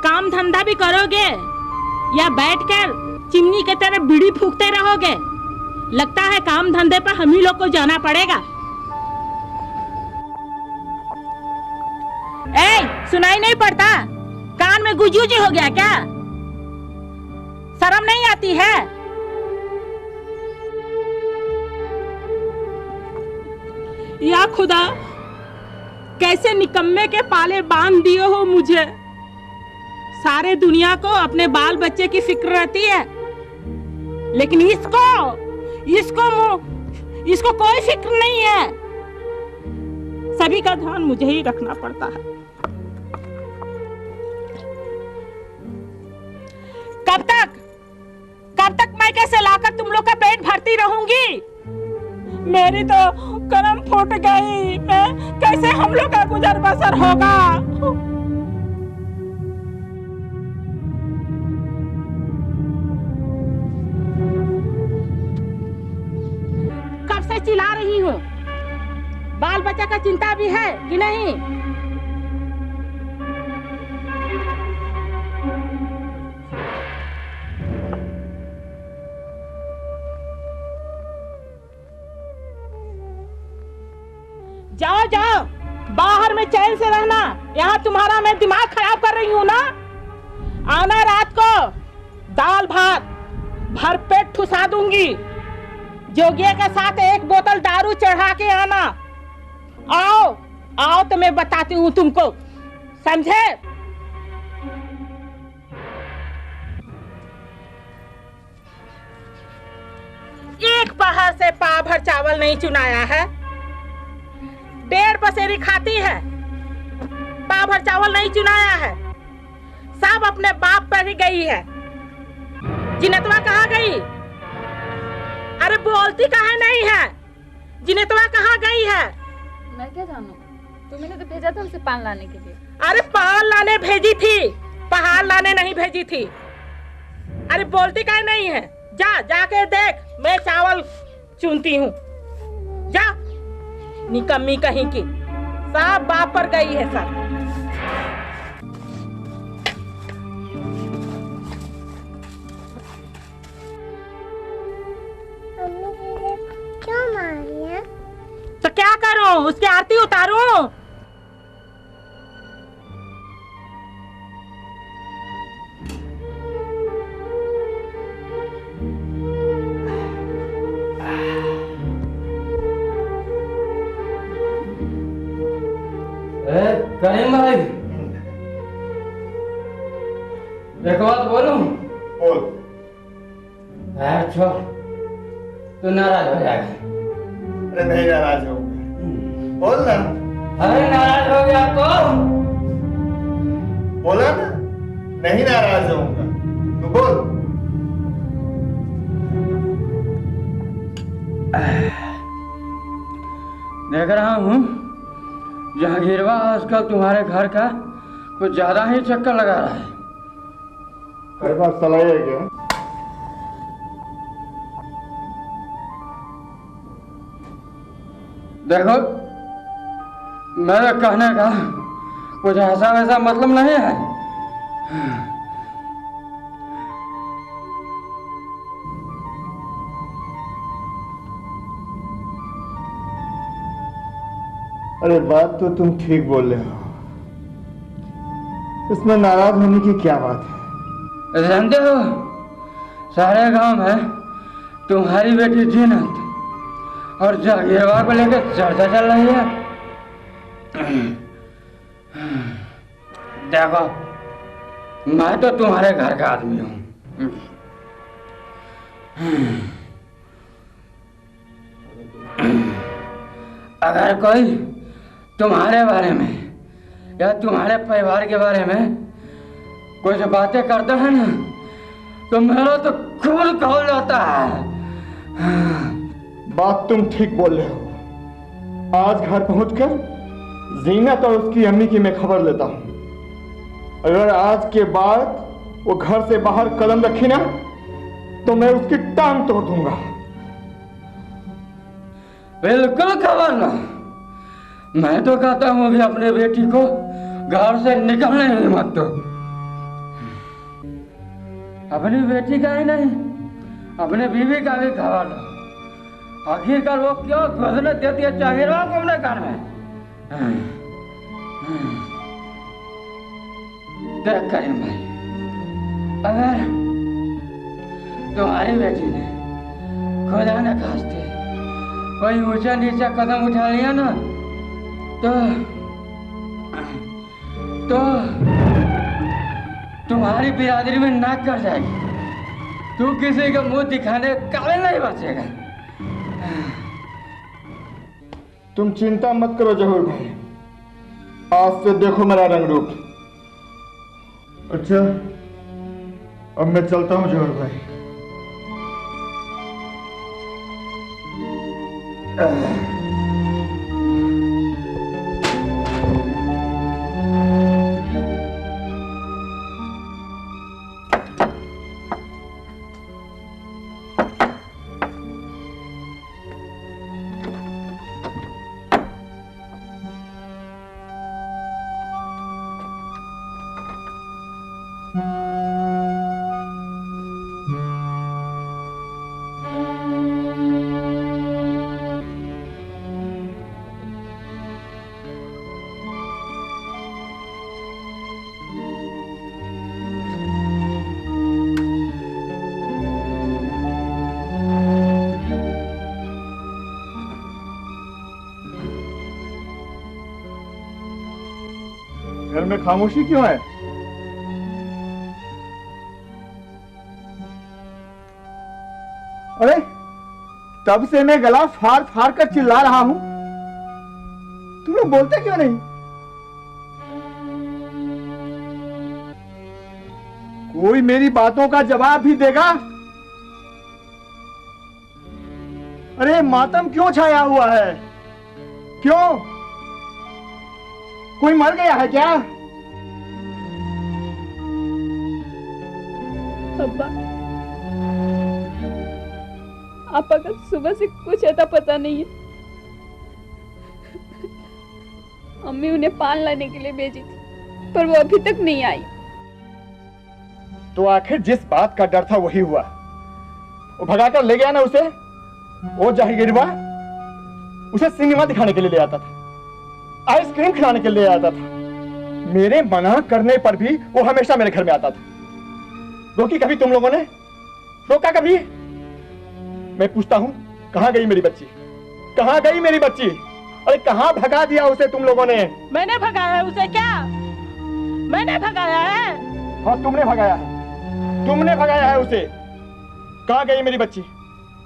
काम धंधा भी करोगे या बैठकर चिमनी के तरफ बीड़ी फूकते रहोगे? लगता है काम धंधे पर हम ही लोग को जाना पड़ेगा। सुनाई नहीं पड़ता? कान में गुजूजी हो गया क्या? शर्म नहीं आती है? या खुदा, कैसे निकम्मे के पाले बांध दिए हो मुझे। सारे दुनिया को अपने बाल बच्चे की फिक्र रहती है, लेकिन इसको कोई फिक्र नहीं है। सभी का ध्यान मुझे ही रखना पड़ता है। कब तक मैं कैसे लाकर तुम लोग का पेट भरती रहूंगी? मेरी तो करम फूट गई। मैं कैसे हम लोग का गुजर बसर होगा? कब से चिल्ला रही हूँ? बाल बच्चा का चिंता भी है कि नहीं? जाओ जाओ, बाहर में चैन से रहना। यहाँ तुम्हारा मैं दिमाग खराब कर रही हूँ ना। आना रात को, दाल भात भर पेट ठुसा दूंगी। जोगिया के साथ एक बोतल दारू चढ़ा के आना। आओ आओ तो मैं बताती हूँ तुमको, समझे? एक पहाड़ से पाव भर चावल नहीं चुनाया है। 1.5 पसेरी खाती है, पाव भर चावल नहीं चुनाया है। सब अपने बाप पर ही गई है। जिनेतवा कहाँ गई? अरे बोलती काहे नहीं है? जिनेतवा कहाँ गई है? मैं क्या जानूं? तुमने तो भेजा था उसे पान लाने के लिए। अरे पान लाने भेजी थी, पहाड़ लाने नहीं भेजी थी। अरे बोलती काहे नहीं है? जा जाके देख, मैं चावल चुनती हूँ। जा, निकम्मी कहीं की, सब बाप पर गई है सब। क्यों मारी है? तो क्या करूं? उसकी आरती उतारूं? करीम भाई, एक बात बोलूं? बोल। छोड़, तू नाराज हो जाएगा। अरे नहीं नाराज होगा, बोल ना। अरे नाराज हो गया तो बोला ना, नहीं नाराज होऊंगा, तू बोल। देख रहा हूँ जहांगीरवा आजकल तुम्हारे घर का कुछ ज्यादा ही चक्कर लगा रहा है। तेरे पास सलाह है क्या? देखो, मेरे कहने का कुछ ऐसा वैसा मतलब नहीं है। अरे बात तो तुम ठीक बोल रहे हो, इसमें नाराज होने की क्या बात है? जानते हो, सारे गांव में तुम्हारी बेटी जीनत और जहांगीरवा को लेकर चर्चा चल रही है। देखो, मैं तो तुम्हारे घर का आदमी हूँ। अगर कोई तुम्हारे बारे में या तुम्हारे परिवार के बारे में कुछ बातें करता है ना, तो मेरा तो खून खौल जाता है। बात तुम ठीक बोल रहे हो। आज घर पहुंचकर जीनत और उसकी अम्मी की मैं खबर लेता हूं। अगर आज के बाद वो घर से बाहर कदम रखी ना, तो मैं उसकी टांग तोड़ दूंगा। बिल्कुल खबर ना। मैं तो कहता हूं अभी अपने बेटी को घर से निकलने ही मत दो। अपनी बेटी का ही नहीं, अपने बीवी का भी खबर लो। आखिरकार वो क्यों घुसने देती है जहांगीरवा को अपने घर में? देख करीम भाई, अगर तुम्हारी बेटी ने खुदा न खास्ते कोई ऊंचा नीचा कदम उठा लिया ना, तो तुम्हारी बिरादरी में नाक कट जाएगी। तू किसी का मुंह दिखाने काबिल नहीं बचेगा। तुम चिंता मत करो जहूर भाई, आज से देखो मेरा रंग रूप। अच्छा, अब मैं चलता हूँ जहूर भाई। घर में खामोशी क्यों है? अरे तब से मैं गला फाड़ फाड़ कर चिल्ला रहा हूं, तुम लोग बोलते क्यों नहीं? कोई मेरी बातों का जवाब भी देगा? अरे मातम क्यों छाया हुआ है? क्यों? कोई मर गया है क्या? अब्बा, आपा का सुबह से कुछ अता पता नहीं है। अम्मी उन्हें पान लाने के लिए भेजी थी, पर वो अभी तक नहीं आई। तो आखिर जिस बात का डर था वही हुआ। वो भगाकर ले गया ना उसे। वो जहांगीरवा उसे सिनेमा दिखाने के लिए ले आता था, आइसक्रीम खिलाने के लिए आता था। मेरे मना करने पर भी वो हमेशा मेरे घर में आता था। रोकी कभी तुम लोगों ने? रोका कभी? मैं पूछता हूं, कहां गई मेरी बच्ची? कहां गई मेरी बच्ची? अरे कहां भगा दिया उसे तुम लोगों ने? मैंने भगाया उसे क्या? मैंने भगाया है? हाँ, तुमने भगाया है। तुमने भगाया है उसे। कहां गई मेरी बच्ची?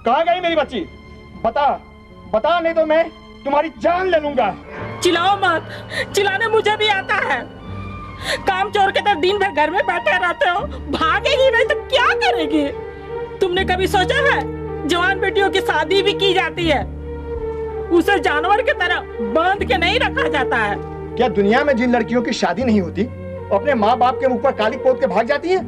कहां गई मेरी बच्ची? बता, बता, नहीं तो मैं तुम्हारी जान ले लूंगा। चिल्लाओ मत, चिल्लाने मुझे भी आता है। काम चोर के तो दिन भर घर में बैठे रहते हो, भागेगी नहीं तो क्या करेगी? तुमने कभी सोचा है जवान बेटियों की शादी भी की जाती है, उसे जानवर की तरह बांध के नहीं रखा जाता है। क्या दुनिया में जिन लड़कियों की शादी नहीं होती अपने माँ बाप के मुंह पर काली पोत के भाग जाती हैं?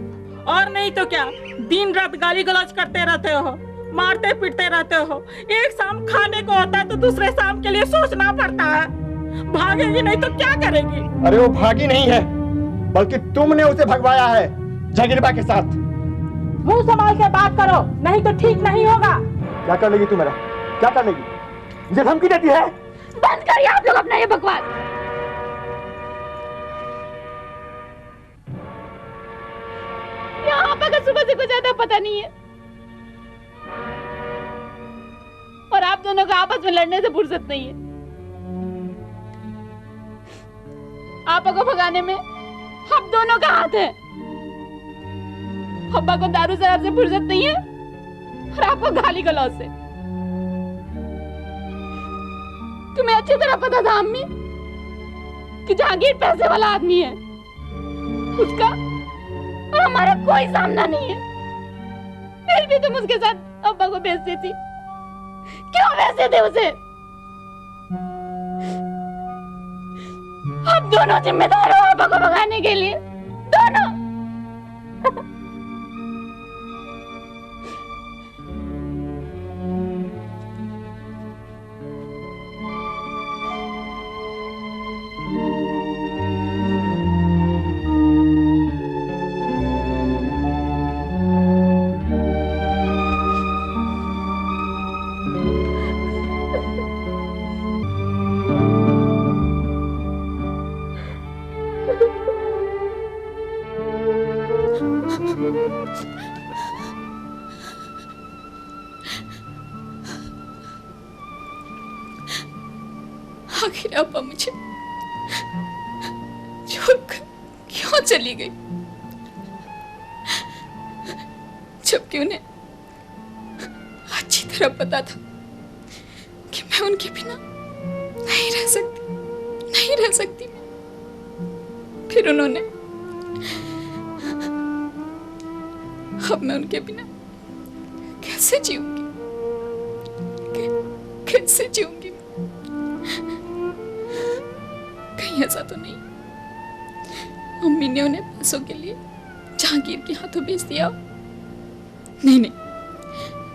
और नहीं तो क्या, दिन रात गाली गलौज करते रहते हो, मारते पीटते रहते हो। एक शाम खाने को होता है तो दूसरे शाम के लिए सोचना पड़ता है। भागेगी नहीं तो क्या करेगी? अरे वो भागी नहीं है, बल्कि तुमने उसे भगवाया है जगीरबा के साथ। मुंह संभाल के बात करो, नहीं तो ठीक नहीं होगा। क्या कर लेगी तू मेरा? क्या कर लेगी? मुझे धमकी देती है? बंद करिए आप लोग अपना ये बकवास। यहाँ पर सुबह से कुछ ज्यादा पता नहीं है, और आप दोनों का आपस में लड़ने से फुर्सत नहीं है। आपा को भगाने में हम दोनों का हाथ है। अब्बा को दारू शराब से फुर्सत नहीं है, और आपको गाली गलौज से। तुम्हें अच्छी तरह पता था अम्मी कि जहांगीर पैसे वाला आदमी है, उसका और हमारा कोई सामना नहीं है। फिर भी तुम उसके साथ अब्बा को भेजती थी। क्यों भेजते थे उसे? हम दोनों जिम्मेदार हो अब्बा को भगाने के लिए, दोनों। आखिर आपा मुझे छोड़कर क्यों चली गई, जबकि उन्हें अच्छी तरह पता था कि मैं उनके बिना नहीं रह सकती, नहीं रह सकती। फिर उन्होंने, अब मैं उनके बिना कैसे जीऊंगी, कैसे जीऊंगी? कहीं ऐसा तो नहीं अम्मी ने उन्हें पैसों के लिए जहांगीर के हाथों बेच दिया? नहीं नहीं,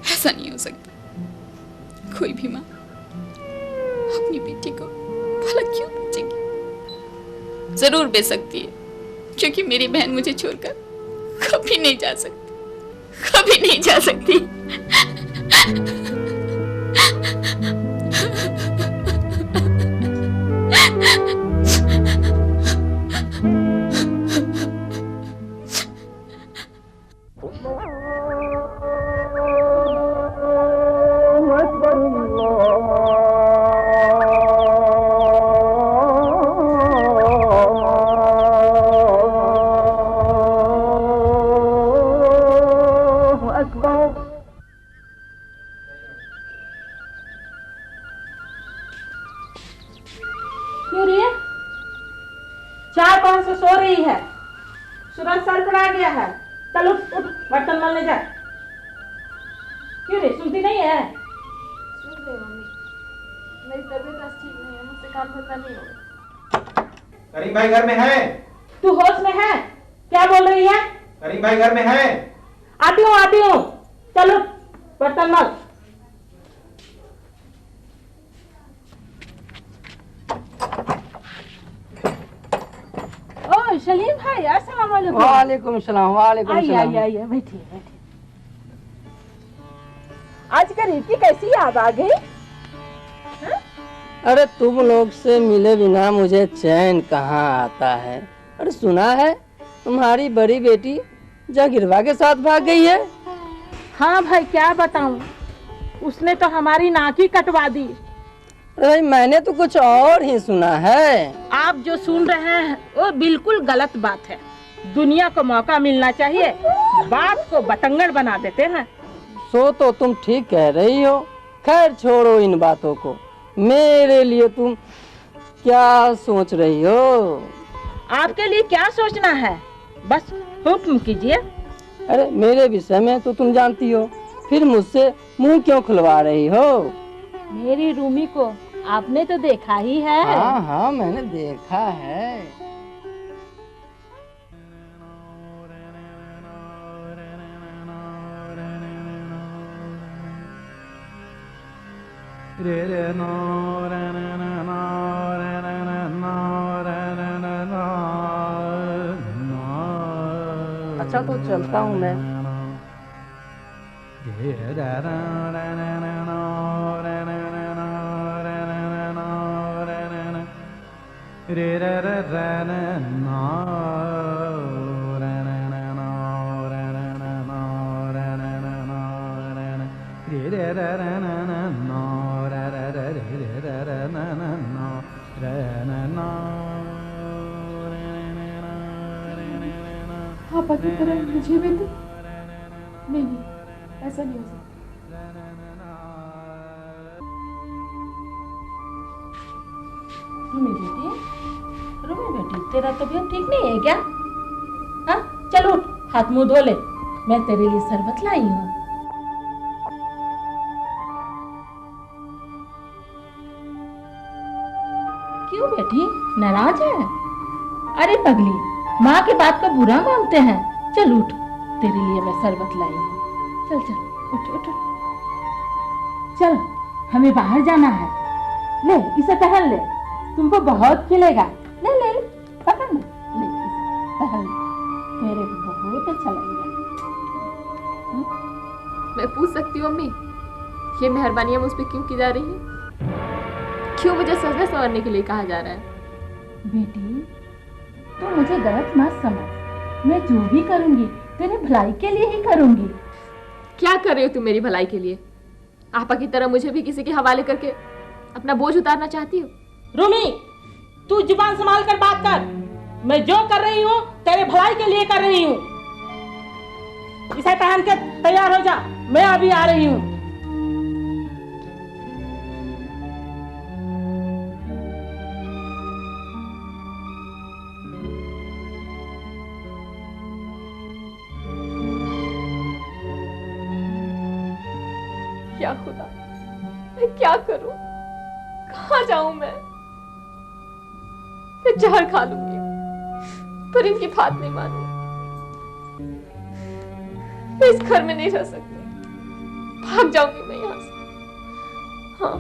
ऐसा नहीं हो सकता। कोई भी माँ अपनी बेटी को भला क्यों बेचेगी? जरूर बेच सकती है, क्योंकि मेरी बहन मुझे छोड़कर कभी नहीं जा सकती, कभी नहीं जा सकती। क्यों रे? चाय कौन से सो रही है? सूरज सड़सड़ा गया है, चलो बर्तन मलने जा। क्यों रे सुनती नहीं है? सुन रही हूँ मम्मी, मेरी तबीयत आज ठीक नहीं है, मुझसे काम धंधा नहीं होगा। करीम भाई घर में है? तू होश में है? क्या बोल रही है? करीम भाई घर में है? आती हूँ। चलो बर्तन मल। ओ सलीम भाई, अस्सलाम वालेकुम। वालेकुम सलाम। वालेकुम सलाम। आइए बैठिए। आज करीब की कैसी याद आ गई? अरे तुम लोग से मिले बिना मुझे चैन कहाँ आता है। अरे सुना है तुम्हारी बड़ी बेटी जागिरवा के साथ भाग गई है। हाँ भाई क्या बताऊं, उसने तो हमारी नाक ही कटवा दी। अरे भाई मैंने तो कुछ और ही सुना है। आप जो सुन रहे हैं वो बिल्कुल गलत बात है। दुनिया को मौका मिलना चाहिए, बात को बतंगड़ बना देते हैं। सो तो तुम ठीक कह रही हो। खैर छोड़ो इन बातों को। मेरे लिए तुम क्या सोच रही हो? आपके लिए क्या सोचना है, बस हुक्म कीजिए। अरे मेरे विषय में तो तुम जानती हो, फिर मुझसे मुंह क्यों खुलवा रही हो? मेरी रूमी को आपने तो देखा ही है। हाँ मैंने देखा है। अच्छा तो चलता हूँ मैं। पापा की तरह मुझे भी दे। नहीं, ऐसा नहीं हो सकता। रूमी बेटी, तेरा तबीयत ठीक नहीं है क्या? हाँ चलो उठ, हाथ मुंह धो ले, मैं तेरे लिए शरबत लाई हूँ। क्यों बेटी, नाराज है? अरे पगली, माँ की बात को बुरा मानते हैं। चल उठ, तेरे लिए मैं शरबत लाई हूँ। चल चल उठ उठ। चल हमें बाहर जाना है। ले इसे पहन ले, तुमको बहुत खिलेगा। ले ले ले, पकड़ ना, ले इसे पहन ले, तेरे को बहुत अच्छा लगेगा। मैं पूछ सकती हूँ अम्मी, ये मेहरबानियाँ मुझ पे क्यों की जा रही है? क्यों मुझे सजने संवरने के लिए कहा जा रहा है? बेटी तो मुझे गलत मत समझ, मैं जो भी करूंगी तेरे भलाई के लिए ही करूंगी। क्या कर रही हो तुम मेरी भलाई के लिए? आपा की तरह मुझे भी किसी के हवाले करके अपना बोझ उतारना चाहती हो? रूमी, तू जुबान संभाल कर बात कर। मैं जो कर रही हूँ तेरे भलाई के लिए कर रही हूँ। इसे पहन के तैयार हो जा, मैं अभी आ रही हूँ। क्या खुदा, मैं क्या करूं? कहाँ जाऊं मैं जहर खा लूंगी पर इनकी बात नहीं मानूंगी। मैं इस घर में नहीं रह सकती, भाग जाऊंगी मैं यहाँ से। हाँ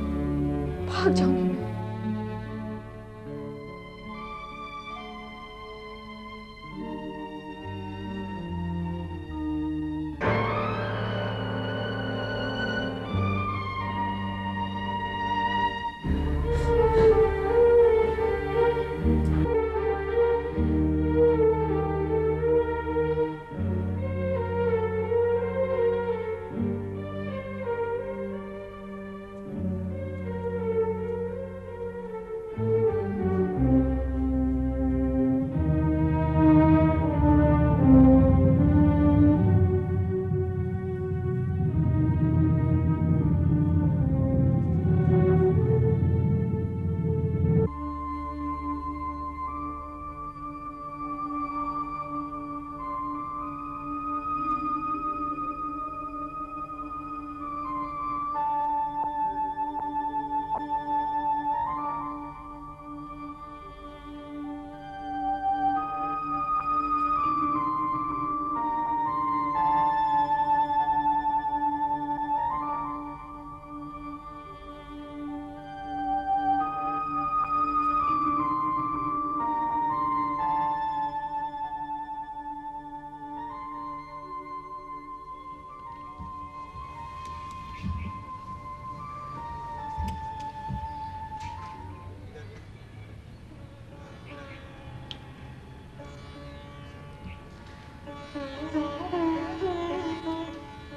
भाग जाऊंगी मैं।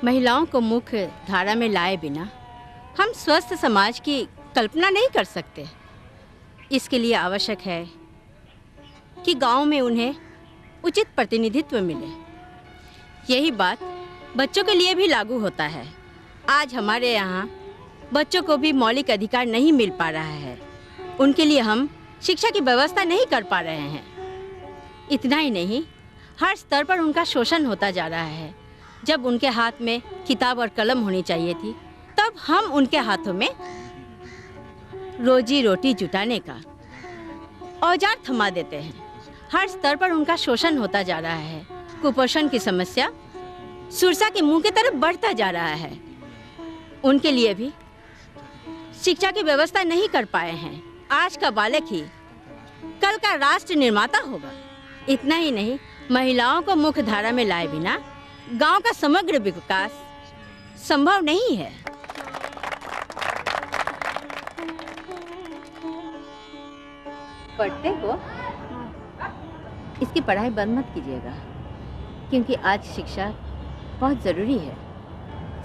महिलाओं को मुख्य धारा में लाए बिना हम स्वस्थ समाज की कल्पना नहीं कर सकते। इसके लिए आवश्यक है कि गांव में उन्हें उचित प्रतिनिधित्व मिले। यही बात बच्चों के लिए भी लागू होता है। आज हमारे यहाँ बच्चों को भी मौलिक अधिकार नहीं मिल पा रहा है। उनके लिए हम शिक्षा की व्यवस्था नहीं कर पा रहे हैं। इतना ही नहीं, हर स्तर पर उनका शोषण होता जा रहा है। जब उनके हाथ में किताब और कलम होनी चाहिए थी, तब हम उनके हाथों में रोजी रोटी जुटाने का औजार थमा देते हैं। हर स्तर पर उनका शोषण होता जा रहा है। कुपोषण की समस्या सुरसा के मुंह की तरफ बढ़ता जा रहा है। उनके लिए भी शिक्षा की व्यवस्था नहीं कर पाए हैं। आज का बालक ही कल का राष्ट्र निर्माता होगा। इतना ही नहीं, महिलाओं को मुख्य धारा में लाए बिना गांव का समग्र विकास संभव नहीं है। पढ़ते हो? इसकी पढ़ाई बंद मत कीजिएगा, क्योंकि आज शिक्षा बहुत ज़रूरी है।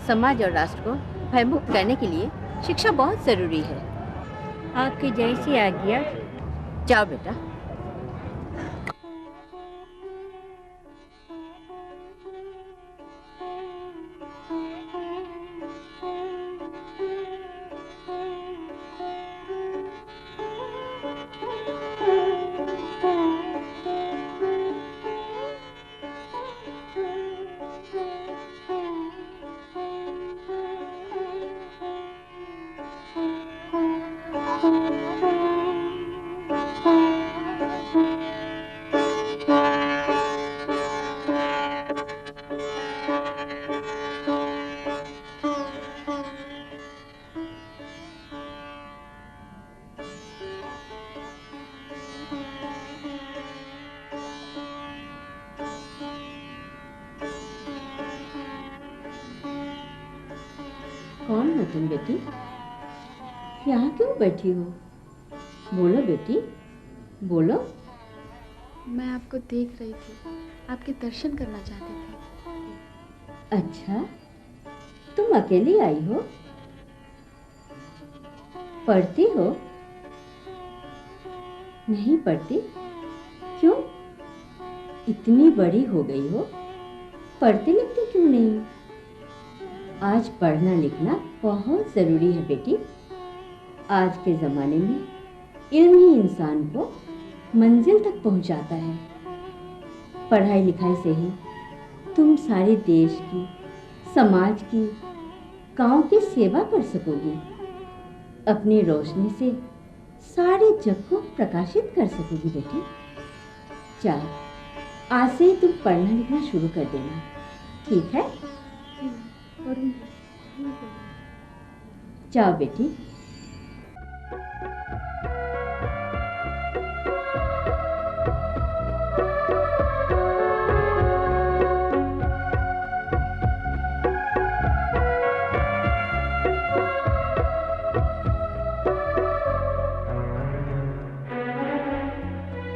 समाज और राष्ट्र को भयमुक्त करने के लिए शिक्षा बहुत ज़रूरी है। आपकी जैसी आज्ञा। जाओ बेटा। कौन हो तुम बेटी? यहाँ क्यों बैठी हो? बोलो बेटी, बोलो। मैं आपको देख रही थी, आपके दर्शन करना चाहती थी। अच्छा, तुम अकेली आई हो? पढ़ती हो? नहीं पढ़ती? क्यों? इतनी बड़ी हो गई हो, पढ़ती लिखती क्यों नहीं? आज पढ़ना लिखना बहुत ज़रूरी है बेटी। आज के ज़माने में इल्म ही इंसान को मंजिल तक पहुंचाता है। पढ़ाई लिखाई से ही तुम सारे देश की, समाज की, गांव की सेवा कर सकोगी। अपनी रोशनी से सारे जग को प्रकाशित कर सकोगी बेटी। चल, आज से ही तुम पढ़ना लिखना शुरू कर देना, ठीक है? जाओ बेटी।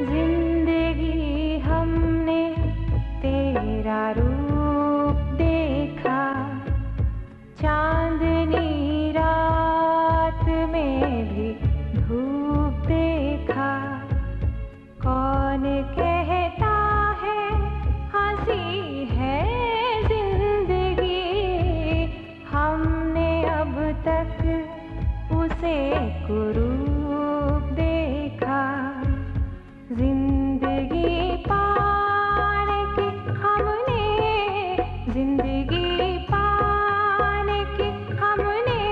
जिंदगी हमने तेरा रूप देखा, चांदनी रात में भी धूप देखा। कौन कहता है हंसी है जिंदगी, हमने अब तक उसे कुरूप देखा। जिंदगी पाने की हमने, जिंदगी पाने की हमने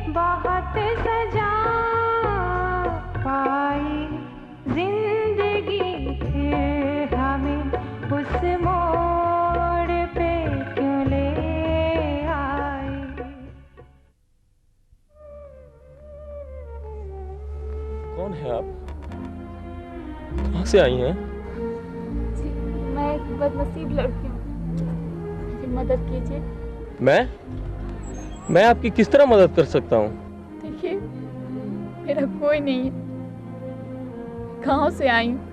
बहुत सजा पाई। जिंदगी फिर हमें उस मोड़ पे क्यों ले आई। कौन है आप? कहाँ से आई हैं? जी, मैं एक बदनसीब लड़की हूँ, मेरी मदद कीजिए। मैं आपकी किस तरह मदद कर सकता हूँ? देखिए, मेरा कोई नहीं है, गांव से आई हूँ,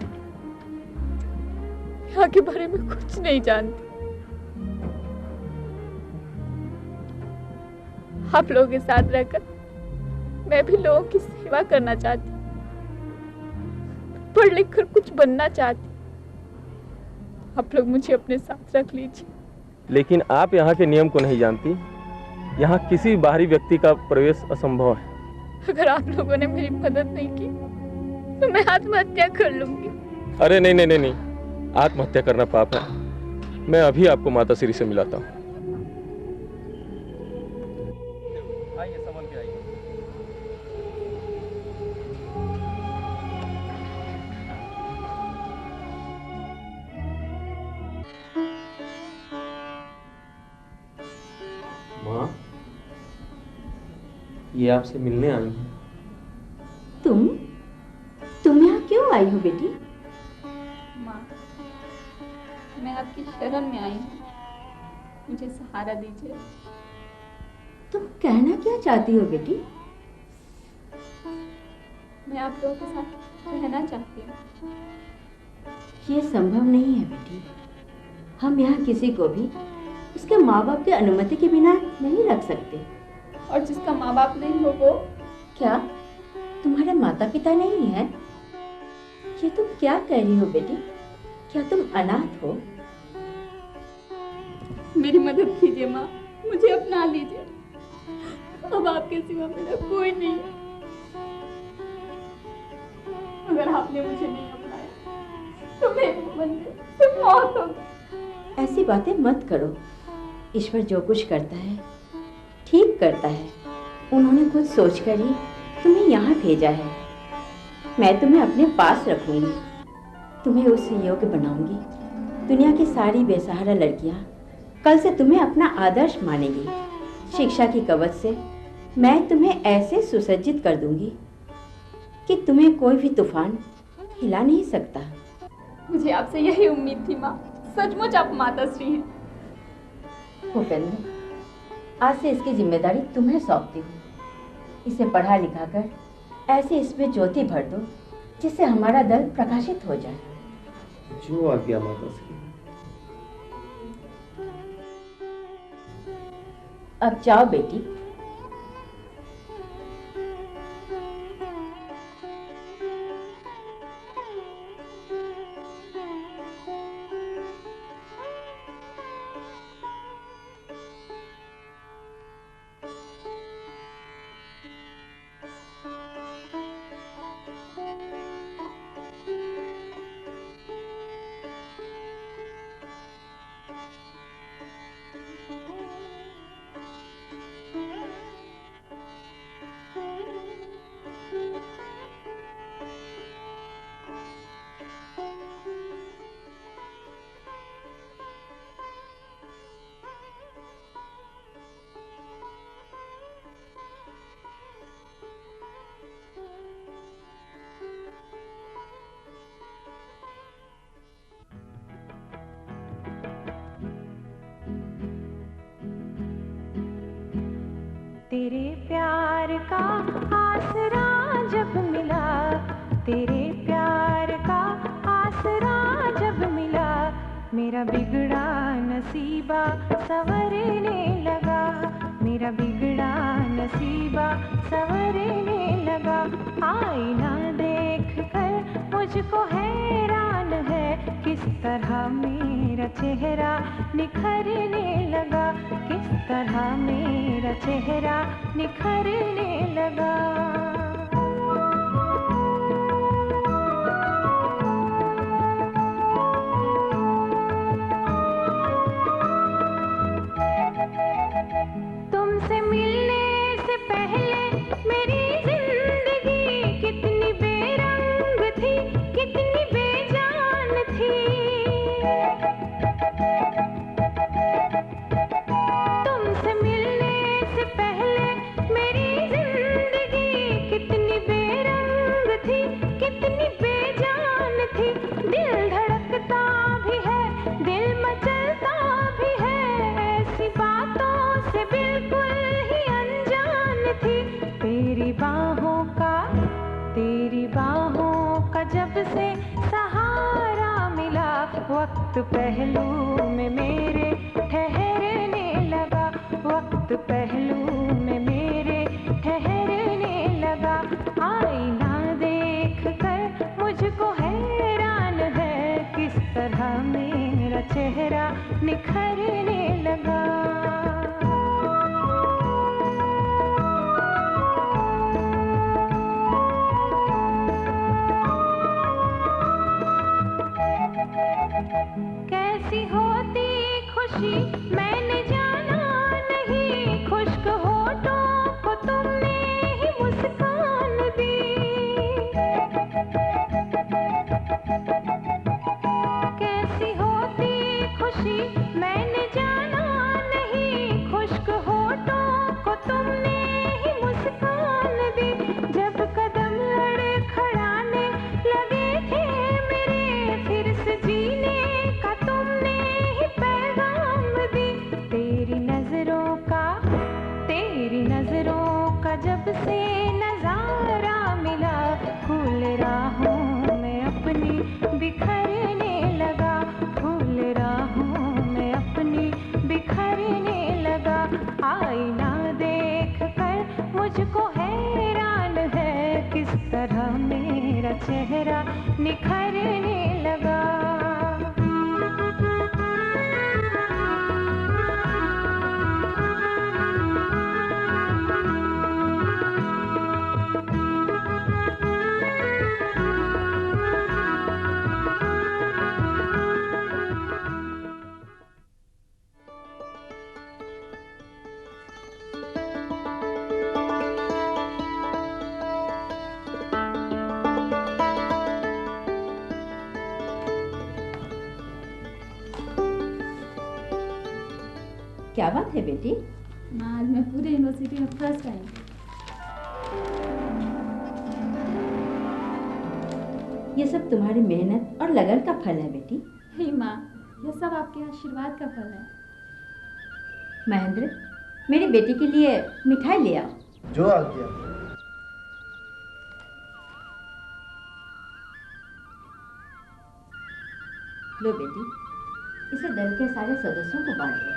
यहाँ के बारे में कुछ नहीं जानती। आप लोगों के साथ रहकर मैं भी लोगों की सेवा करना चाहती, पढ़ लिख कर कुछ बनना चाहती। आप लोग मुझे अपने साथ रख लीजिए। लेकिन आप यहाँ के नियम को नहीं जानती। यहाँ किसी बाहरी व्यक्ति का प्रवेश असंभव है। अगर आप लोगों ने मेरी मदद नहीं की तो मैं आत्महत्या कर लूंगी। अरे नहीं नहीं नहीं नहीं, आत्महत्या करना पाप है। मैं अभी आपको माता श्री से मिलाता हूँ। माँ, ये आपसे मिलने आई हैं। तुम यहाँ क्यों आई हो बेटी? माँ, मैं आपकी शरण में आई हूँ, मुझे सहारा दीजिए। तुम कहना क्या चाहती हो बेटी? मैं आप लोगों के साथ रहना चाहती हूँ। ये संभव नहीं है बेटी। हम यहाँ किसी को भी उसके माँ बाप की अनुमति के बिना नहीं रख सकते। और जिसका माँ बाप नहीं हो वो? क्या तुम्हारे माता पिता नहीं है? ये तुम क्या कह रही हो बेटी? क्या तुम अनाथ हो? मेरी मदद कीजिए माँ, मुझे अपना लीजिए। अब आपके सिवा मेरा कोई नहीं है। अगर आपने मुझे नहीं अपनाया तो मेरे मन में सिर्फ मौत होगी। ऐसी बातें मत करो। ईश्वर जो कुछ करता है ठीक करता है। उन्होंने खुद सोचकर ही तुम्हें यहाँ भेजा है। मैं तुम्हें अपने पास रखूंगी, तुम्हें उस योग्य बनाऊंगी। दुनिया की सारी बेसहारा लड़कियाँ कल से तुम्हें अपना आदर्श मानेंगी। शिक्षा की कवच से मैं तुम्हें ऐसे सुसज्जित कर दूंगी कि तुम्हें कोई भी तूफान हिला नहीं सकता। मुझे आपसे यही उम्मीद थी माँ। सचमुच आप माताश्री हैं। भूपेंद्र, आज से इसकी जिम्मेदारी तुम्हें सौंपती हूँ। इसे पढ़ा लिखा कर ऐसे इसमें ज्योति भर दो जिससे हमारा दल प्रकाशित हो जाए। जो आज्ञा माता श्री। अब जाओ बेटी। तेरे प्यार का आसरा जब मिला, तेरे प्यार का आसरा जब मिला, मेरा बिगड़ा नसीबा संवरने लगा, मेरा बिगड़ा नसीबा संवरने लगा। आईना देख कर मुझको हैरान है, किस तरह मेरा चेहरा निखरने लगा, किस तरह मेरा चेहरा निखरने लगा। तुमसे मिलने से पहले मेरी जिंदगी कितनी बेरंग थी, कितनी बेजान थी। तुमसे मिलने से पहले मेरी जिंदगी कितनी बेरंग थी, कितनी बेजान थी। दिल धड़कता भी है, दिल मचलता भी है, ऐसी बातों से बिल्कुल ही अनजान थी। तेरी बाहों का जब से सहारा मिला, वक्त पहलू में मेरे ठहरने लगा, वक्त पहलू में बिखरने लगा। कैसी होती खुशी मैंने जाना नहीं, खुश्क होठों को तुमने ही मुस्कान दी। कैसी होती खुशी मैंने जाना नहीं, खुश्क होठों को तुमने ही मुस्कान दी। जब कदम लड़खड़ाने लगे थे मेरे, फिर से जीने का तुमने ही पैगाम दी। तेरी नजरों का जब से नजारा मिला, फूल राहों में अपनी बिखरने लगा, फूल राहों में अपनी बिखरने लगा। आईना देख कर मुझको हैरान है, किस तरह मेरा चेहरा निखरने लगा। क्या बात है बेटी? माँ, आज मैं पूरे यूनिवर्सिटी में फर्स्ट आई। ये सब तुम्हारी मेहनत और लगन का फल है बेटी। हे माँ, यह सब आपके आशीर्वाद का फल है। महेंद्र, मेरी बेटी के लिए मिठाई ले आओ। जो आ गया। लो बेटी, इसे दल के सारे सदस्यों को बांट दो।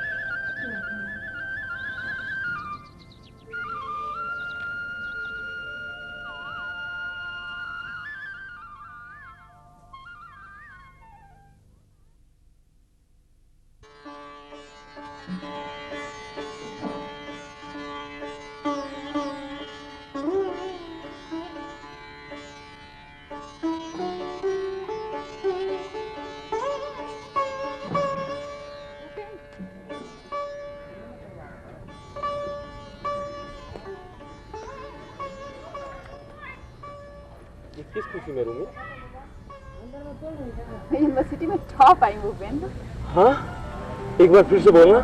किस खुशी में रूमी? यूनिवर्सिटी में टॉप आई भूपेंद्र। हाँ, एक बार फिर से बोलना।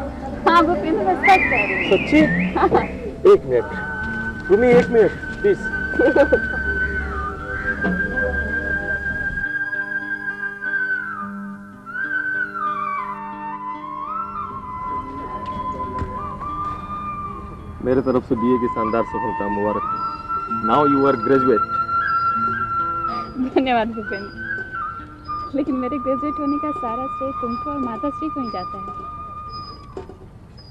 हाँ भूपेंद्र, मैं सच कह रही हूँ। सच्ची? हाँ। एक मिनट रूमी, एक मिनट प्लीज। मेरे तरफ से बीए की शानदार सफलता मुबारक। Now you are graduate. धन्यवाद भूपेंद्र, लेकिन मेरे ग्रेजुएट होने का सारा श्रेय तुमको और माताश्री को ही जाता है।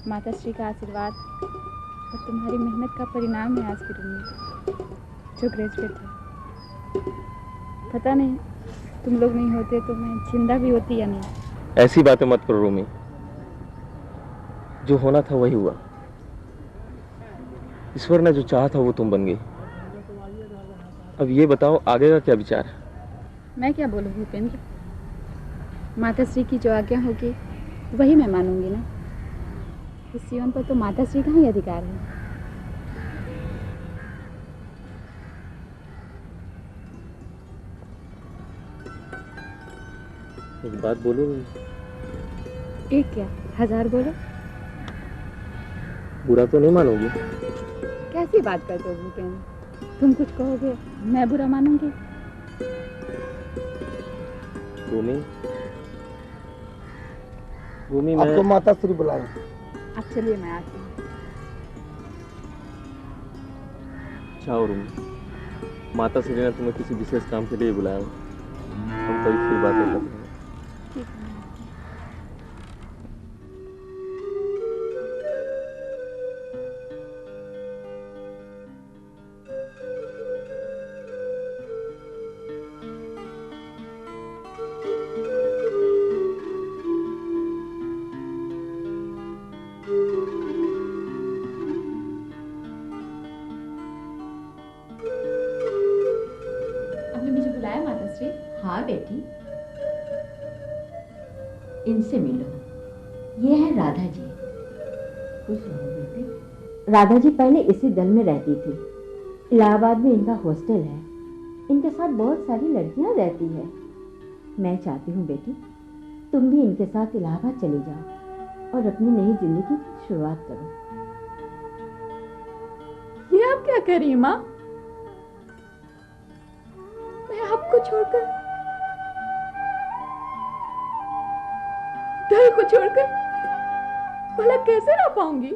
माताश्री का आशीर्वाद और तुम्हारी मेहनत का परिणाम है आज की रूमी जो ग्रेजुएट है। पता नहीं तुम लोग नहीं होते तो मैं जिंदा भी होती या नहीं। ऐसी बातें मत करो रूमी, जो होना था वही हुआ। ईश्वर ने जो चाहा था वो तुम बन गई। अब ये बताओ आगे का क्या विचार है? मैं क्या बोलूँ भूपेंद्र, माताश्री की जो आज्ञा होगी वही मैं मानूंगी ना। इस जीवन पर तो माताश्री का ही अधिकार है। एक बात बोलो। एक क्या 1000 बोलो। बुरा तो नहीं मानोगी? कैसी बात करते हो भूपेंद्र, तुम कुछ कहोगे मैं बुरा मानूंगी? रूमी, आपको माताश्री बुलाए। अब चलिए मैं आती हूँ। जाओ रूमी, माताश्री ने तुम्हें किसी विशेष काम के लिए बुलाया। हम कभी फिर बातें करते हैं। ठीक है। हाँ बेटी, इनसे मिलो। ये है राधा जी। खुश रहो बेटे। राधा जी पहले इसी दल में रहती थी। इलाहाबाद में इनका हॉस्टल है। इनके साथ बहुत सारी लड़कियां रहती है। मैं चाहती हूँ बेटी तुम भी इनके साथ इलाहाबाद चली जाओ और अपनी नई जिंदगी की शुरुआत करो। ये आप क्या कह रही हैं माँ? मैं आपको छोड़कर, घर को छोड़कर भला कैसे रह पाऊंगी?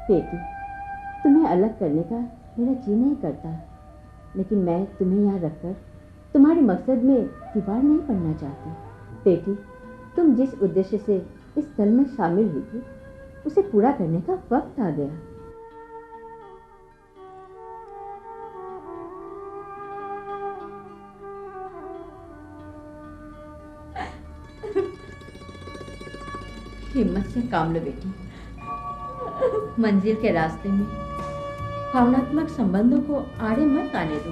बेटी तुम्हें अलग करने का मेरा जी नहीं करता, लेकिन मैं तुम्हें यहाँ रखकर तुम्हारे मकसद में दीवार नहीं पड़ना चाहती। बेटी तुम जिस उद्देश्य से इस दल में शामिल हुई थी उसे पूरा करने का वक्त आ गया। हिम्मत से काम लो बेटी। मंजिल के रास्ते में भावनात्मक संबंधों को आड़े मत आने दो।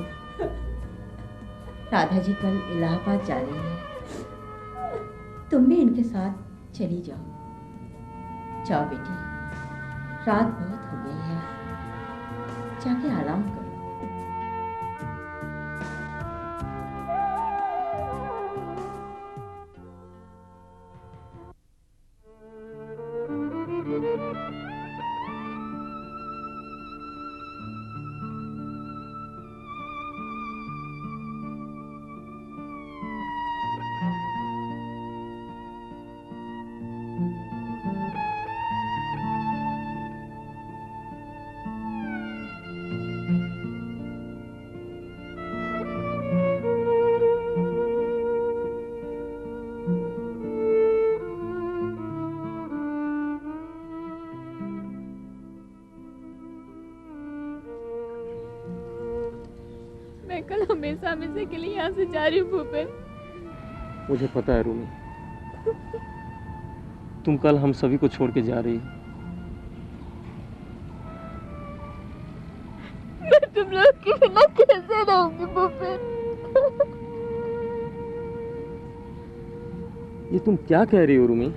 राधा जी कल इलाहाबाद जा रही है, तुम भी इनके साथ चली जाओ। जाओ बेटी, रात बहुत हो गई है, जाके आराम करो। मैं कल हमेशा हमेशा के लिए यहाँ से जा रही हूँ भूपेन। मुझे पता है रूमी, तुम कल हम सभी को छोड़ के जा रही हो। मैं तुम लोग के बिना कैसे रहूंगी भूपेन? ये तुम क्या कह रही हो रूमी?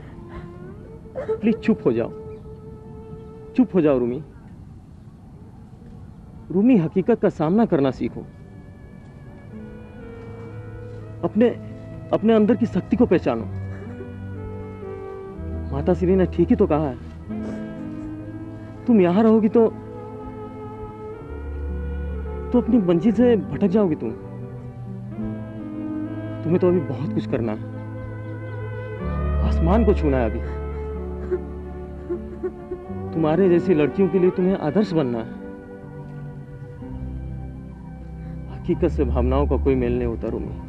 प्लीज चुप हो जाओ, चुप हो जाओ रूमी। रूमी हकीकत का सामना करना सीखो। अपने अंदर की शक्ति को पहचानो। माता श्री ने ठीक ही तो कहा है, तुम यहां रहोगी तो अपनी मंजिल से भटक जाओगी। तुम्हें तो अभी बहुत कुछ करना है, आसमान को छूना है अभी। तुम्हारे जैसी लड़कियों के लिए तुम्हें आदर्श बनना है। हकीकत से भावनाओं का कोई मेल नहीं होता रूमी।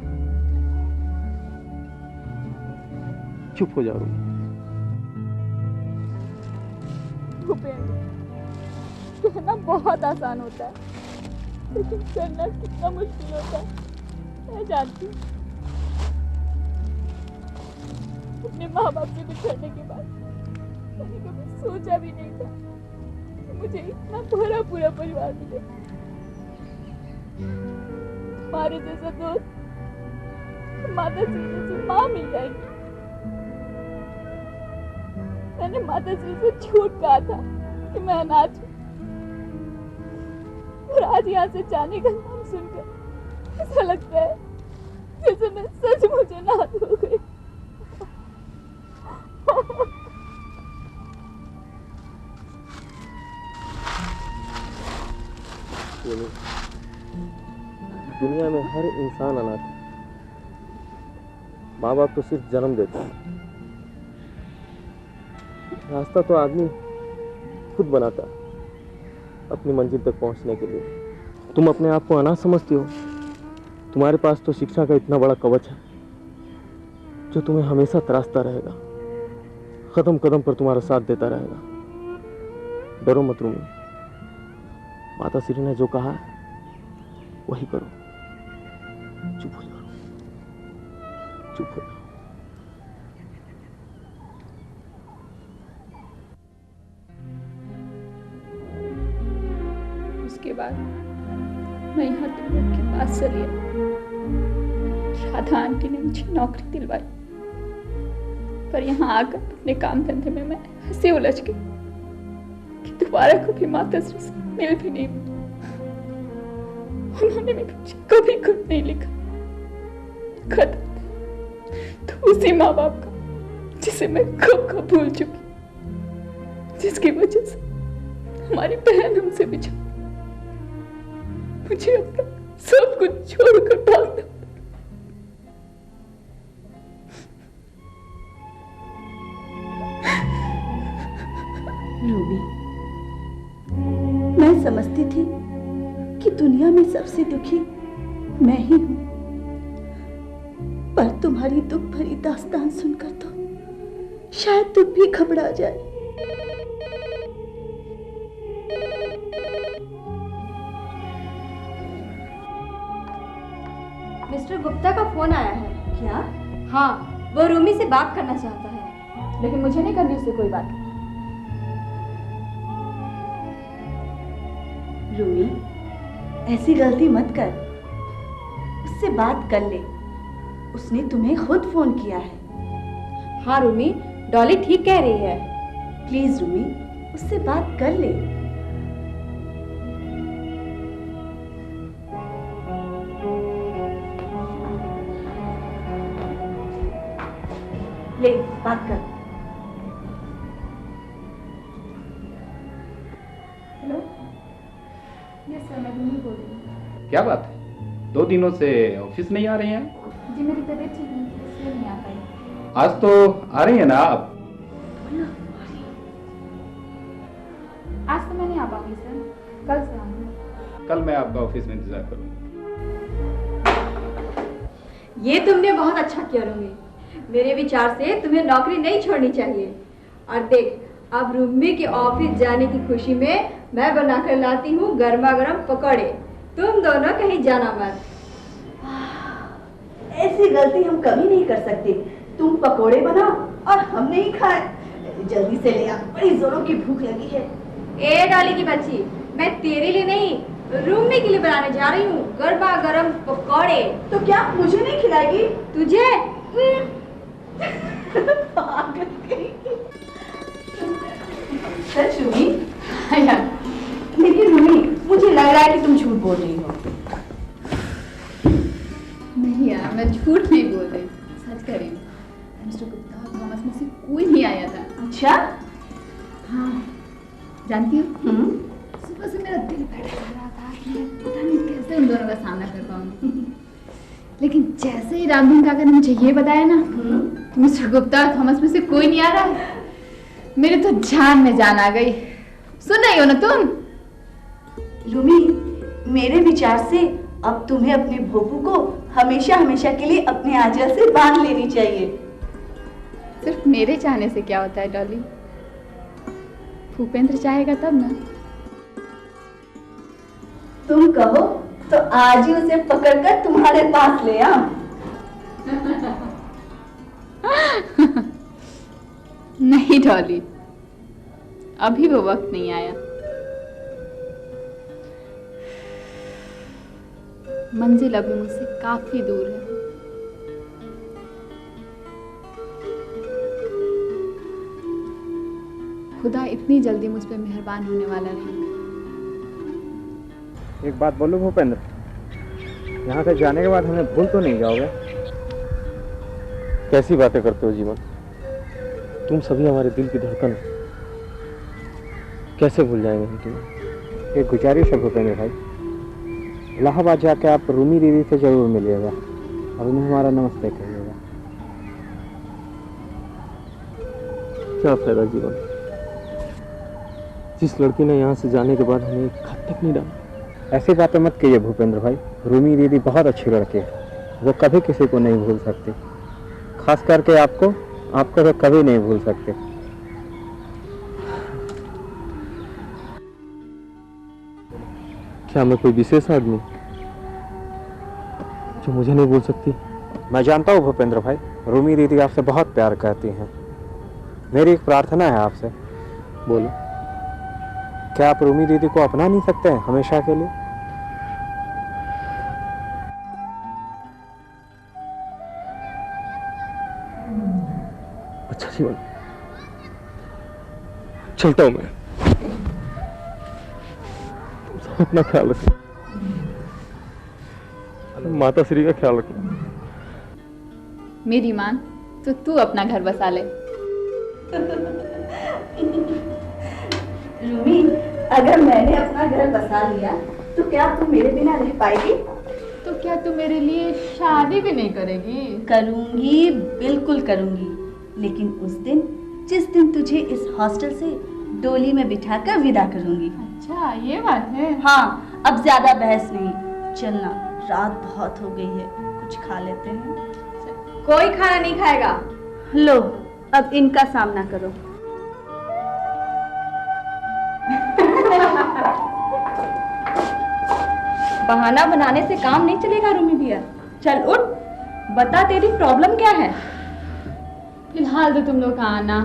चुप हो जाओ रूमी। भूपेन, कहना बहुत आसान होता है, लेकिन करना कितना मुश्किल होता है मैं जानती हूँ। अपने माँ बाप से बिछड़ने के बाद मैंने कभी सोचा भी नहीं था कि मुझे इतना भरा पूरा परिवार मिले। हमारे जैसा दोस्त, माता जी जैसी माँ मिल जाएगी। मैंने माता जी से झूठ कहा था कि मैं अनाथ हूँ, और आज यहाँ से जाने का नाम सुनकर ऐसा लगता है जैसे मैं सचमुच अनाथ हो गई। दुनिया में हर इंसान अनाथ है। माँ बाप तो सिर्फ जन्म देते हैं, रास्ता तो आदमी खुद बनाता है अपनी मंजिल तक पहुंचने के लिए। तुम अपने आप को अनाथ समझती हो। तुम्हारे पास तो शिक्षा का इतना बड़ा कवच है जो तुम्हें हमेशा तरासता रहेगा, कदम कदम पर तुम्हारा साथ देता रहेगा। डरो मत रूमी, माता श्री ने जो कहा है वही करो। चुप हो जाओ, चुप हो जाओ। उसके बाद मैं यहाँ तुम लोग के पास चली आई। राधा आंटी ने मुझे नौकरी दिलवाई, पर यहाँ आकर अपने काम धंधे में मैं ऐसे उलझ गई कि दोबारा कभी माताश्री से मिल भी नहीं मिली। उन्होंने भी मुझे कभी खुद नहीं लिखा। खत तो उसी माँ बाप का जिसे मैं कब भूल चुकी, जिसकी वजह से हमारी बहन हमसे बिछड़, मुझे अपना सब कुछ छोड़कर भागना। रूबी, मैं समझती थी कि दुनिया में सबसे दुखी मैं ही हूं, पर तुम्हारी दुख भरी दास्तान सुनकर तो शायद तुम भी घबरा जाए। मिस्टर गुप्ता का फोन आया है। क्या? हाँ, वो रूमी से बात करना चाहता है। लेकिन मुझे नहीं करनी उससे कोई बात। रूमी, ऐसी गलती मत कर, उससे बात कर ले। उसने तुम्हें खुद फोन किया है। हाँ रूमी, डॉली ठीक कह रही है। प्लीज रूमी, उससे बात कर ले। ले बात कर। हेलो, यस सर, मैं रूमी बोल रही हूँ। क्या बात है, 2 दिनों से ऑफिस नहीं आ रही हैं? जी मेरी तबीयत ठीक नहीं थी, इसलिए नहीं आ पाई। आज तो आ रही है ना आप? आज तो मैं नहीं आ पाऊंगी सर, कल से आऊंगी। कल मैं आपका ऑफिस में इंतजार करूंगा। ये तुमने बहुत अच्छा किया रूमी। मेरे विचार से तुम्हें नौकरी नहीं छोड़नी चाहिए। और देख, अब रूमी के ऑफिस जाने की खुशी में मैं बनाकर लाती हूँ गर्मा गर्म पकौड़े। तुम दोनों कहीं जाना मत। ऐसी गलती हम कभी नहीं कर सकते। तुम पकोड़े बनाओ और हम नहीं खाए। जल्दी से ले आ, बड़ी जोरों की भूख लगी है। ए डॉली की बच्ची, मैं तेरे लिए नहीं, रूमी के लिए बनाने जा रही हूँ गर्मा गर्म पकौड़े। तो क्या मुझे नहीं खिलाएगी? तुझे? सच रूमी? लेकिन रूमी, मुझे लग रहा है कि तुम झूठ बोल रही हो। नहीं यार, मैं झूठ नहीं बोल रही, सच कह रही हूँ। मिस्टर गुप्ता और थॉमस में से कोई नहीं आया था। अच्छा? हाँ, जानती हूँ, सुबह से मेरा दिल बैठा रहा था कि मैं पता नहीं कैसे उन दोनों का सामना कर पाऊंगी। लेकिन जैसे ही रामधन काका ने मुझे ये बताया ना कि मिस्टर गुप्ता और थॉमस में से कोई नहीं आ रहा है, मेरे तो जान में जान आ गई। सुन रही हो ना तुम? रूमी, मेरे विचार से अब तुम्हें अपने भोपू को हमेशा हमेशा के लिए अपने आंचल से बांध लेनी चाहिए। सिर्फ मेरे चाहने से क्या होता है डॉली? भूपेंद्र चाहेगा तब ना। तुम कहो तो आज ही उसे पकड़कर तुम्हारे पास ले आओ। नहीं डॉली, अभी वो वक्त नहीं आया। मंजिल अभी मुझसे काफी दूर है। खुदा इतनी जल्दी मुझ पर मेहरबान होने वाला नहीं। एक बात बोलूं भूपेंद्र, यहाँ से जाने के बाद हमें भूल तो नहीं जाओगे? कैसी बातें करते हो जीवन, तुम सभी हमारे दिल की धड़कन हो, कैसे भूल जाएंगे हम तुम्हें? एक गुजारिश है भूपेंद्र भाई, इलाहाबाद जाके आप रूमी दीदी से जरूर मिलिएगा और उन्हें हमारा नमस्ते कहिएगा। क्या फायदा जीवन, जिस लड़की ने यहाँ से जाने के बाद हमें एक खत तक नहीं डाला। ऐसी बातें मत कहिए भूपेंद्र भाई, रूमी दीदी बहुत अच्छी लड़की है, वो कभी किसी को नहीं भूल सकती, खास करके आपको तो कभी नहीं भूल सकते। क्या मैं कोई विशेष आदमी जो मुझे नहीं भूल सकती? मैं जानता हूँ भूपेंद्र भाई, रूमी दीदी आपसे बहुत प्यार करती हैं। मेरी एक प्रार्थना है आपसे। बोलो, क्या आप रूमी दीदी को अपना नहीं सकते हैं हमेशा के लिए? अच्छा जीवन। चलता हूं मैं। तुम सब अपना ख्याल रखना, माता श्री का ख्याल रखना। मेरी मान तो तू अपना घर बसा ले। रूमी, अगर मैंने अपना घर बसा लिया तो क्या तू मेरे बिना रह पाएगी? तो क्या तू मेरे लिए शादी भी नहीं करेगी? करूंगी, बिल्कुल करूंगी, लेकिन उस दिन जिस दिन तुझे इस हॉस्टल से डोली में बिठाकर विदा करूंगी। अच्छा, ये बात है। हाँ, अब ज्यादा बहस नहीं, चलना, रात बहुत हो गई है, कुछ खा लेते हैं। कोई खाना नहीं खाएगा। लो, अब इनका सामना करो। बहाना बनाने से काम नहीं चलेगा रूमी भैया। चल उठ, बता तेरी प्रॉब्लम क्या है। फिलहाल तो तुम लोग का आना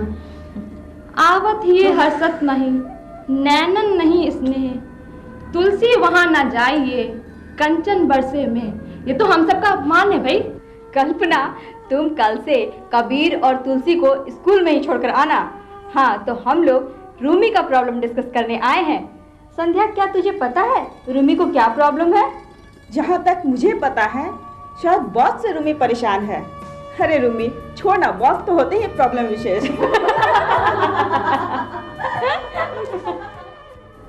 आवत ही हर्षत नहीं, नैनन नहीं स्नेह, तुलसी वहां ना जाइए, कंचन बरसे में। ये तो हम सबका अपमान है भाई। कल्पना, तुम कल से कबीर और तुलसी को स्कूल में ही छोड़कर आना। हाँ, तो हम लोग रूमी का प्रॉब्लम डिस्कस करने आए हैं। संध्या, क्या तुझे पता है रूमी को क्या प्रॉब्लम है? जहाँ तक मुझे पता है शायद बॉस से रूमी परेशान है। अरे रूमी छोड़ना, बॉस तो होते ही प्रॉब्लम विशेष।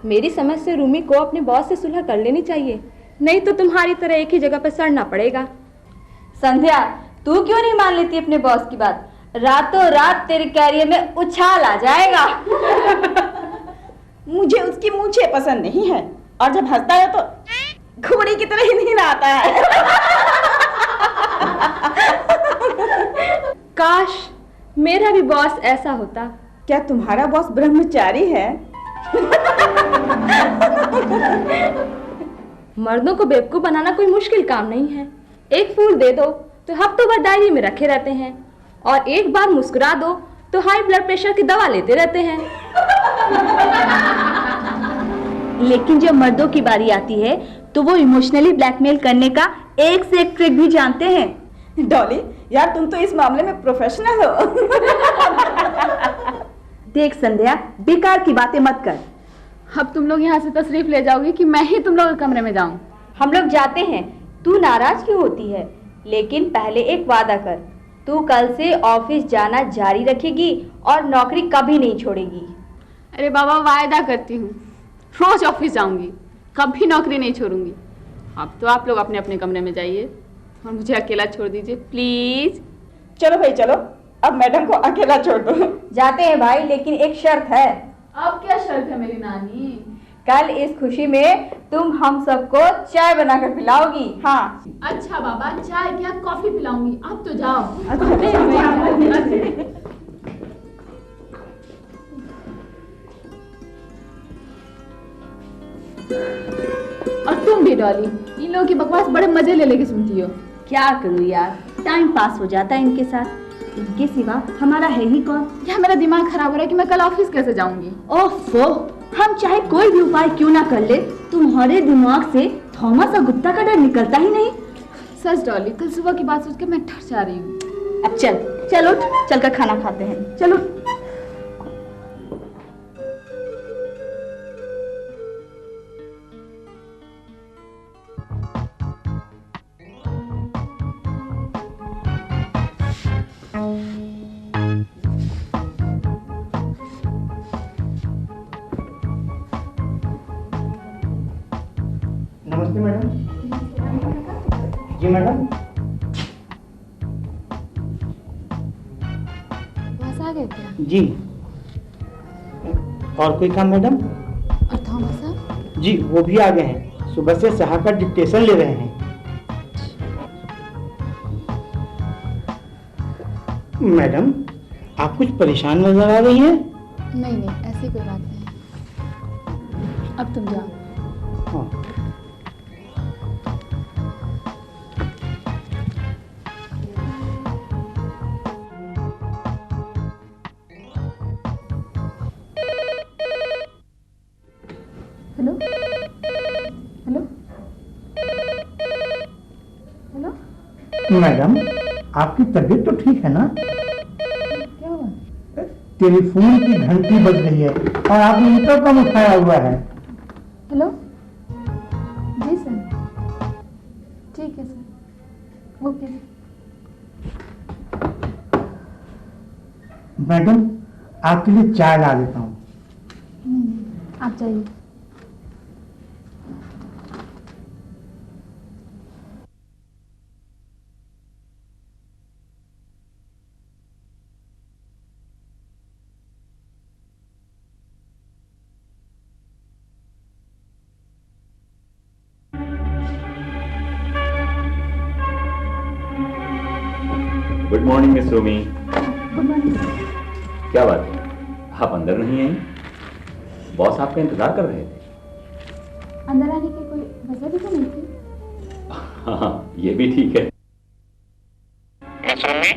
मेरी समझ से रूमी को अपने बॉस से सुलह कर लेनी चाहिए, नहीं तो तुम्हारी तरह एक ही जगह पर सड़ना पड़ेगा। संध्या, तू क्यों नहीं मान लेती अपने बॉस की बात? रातों रात तेरे कैरियर में उछाल आ जाएगा। मुझे उसकी मूंछें पसंद नहीं है, और जब हंसता है तो घोड़ी की तरह ही नींद आता है। काश मेरा भी बॉस ऐसा होता। क्या तुम्हारा बॉस ब्रह्मचारी है? मर्दों को बेवकूफ बनाना कोई मुश्किल काम नहीं है। एक फूल दे दो तो हफ्तों भर डायरी में रखे रहते हैं, और एक बार मुस्कुरा दो तो हाई ब्लड प्रेशर की दवा लेते रहते हैं। लेकिन जब मर्दों की बारी आती है तो वो इमोशनली ब्लैकमेल करने का एक से एक ट्रिक भी जानते हैं। डॉली, यार तुम तो इस मामले में प्रोफेशनल हो। देख संध्या, बेकार की बातें मत कर। अब तुम लोग यहाँ से तशरीफ ले जाओगी कि मैं ही तुम लोग के कमरे में जाऊं? हम लोग जाते हैं, तू नाराज क्यों होती है? लेकिन पहले एक वादा कर, तू कल से ऑफिस जाना जारी रखेगी और नौकरी कभी नहीं छोड़ेगी। अरे बाबा, वायदा करती हूँ, रोज ऑफिस जाऊंगी, कभी नौकरी नहीं छोड़ूंगी। अब तो आप लोग अपने अपने कमरे में जाइए और मुझे अकेला छोड़ दीजिए प्लीज। चलो भाई चलो, अब मैडम को अकेला छोड़ दो। जाते हैं भाई, लेकिन एक शर्त है। अब क्या शर्त है मेरी नानी? कल इस खुशी में तुम हम सबको चाय बनाकर पिलाओगी। हाँ। अच्छा बाबा, चाय क्या कॉफी पिलाऊंगी, आप तो जाओ। और तुम भी डॉली, इन लोगों की बकवास बड़े मजे ले लेके सुनती हो। क्या करूँ यार, टाइम पास हो जाता है इनके साथ। इनके सिवा हमारा है ही कौन? क्या मेरा दिमाग खराब हो रहा है कि मैं कल ऑफिस कैसे जाऊंगी? ओफो, हम चाहे कोई भी उपाय क्यों ना कर ले, तुम्हारे दिमाग से थॉमस और गुप्ता का डर निकलता ही नहीं। सच डॉली, कल सुबह की बात सोच के मैं ठर जा रही हूँ। अब चल उठ, चलकर खाना खाते हैं। चलो। नमस्ते मैडम। जी मैडम। बस आ गए क्या? जी। और कोई काम मैडम? और थॉमस साहब? जी, वो भी आ गए हैं, सुबह से साहब का डिक्टेशन ले रहे हैं। मैडम, आप कुछ परेशान नजर आ रही हैं? नहीं नहीं, ऐसी कोई बात नहीं। अब तुम जाओ। हाँ। Hello hello hello. मैडम, आपकी तबीयत तो ठीक है ना? क्या हुआ? टेलीफोन की घंटी बज रही है और आपने इतना कम उठाया हुआ है। हेलो जी सर, ठीक है सर, ओके सर। मैडम आपके लिए चाय ला देता हूँ। आप जाइए। Good morning miss Rumi. Good morning sir. क्या बात है, आप अंदर नहीं आई? बॉस आपका इंतजार कर रहे थे। अंदर आने की कोई वजह भी तो नहीं थी। हाँ, ये भी ठीक है। Miss Rumi,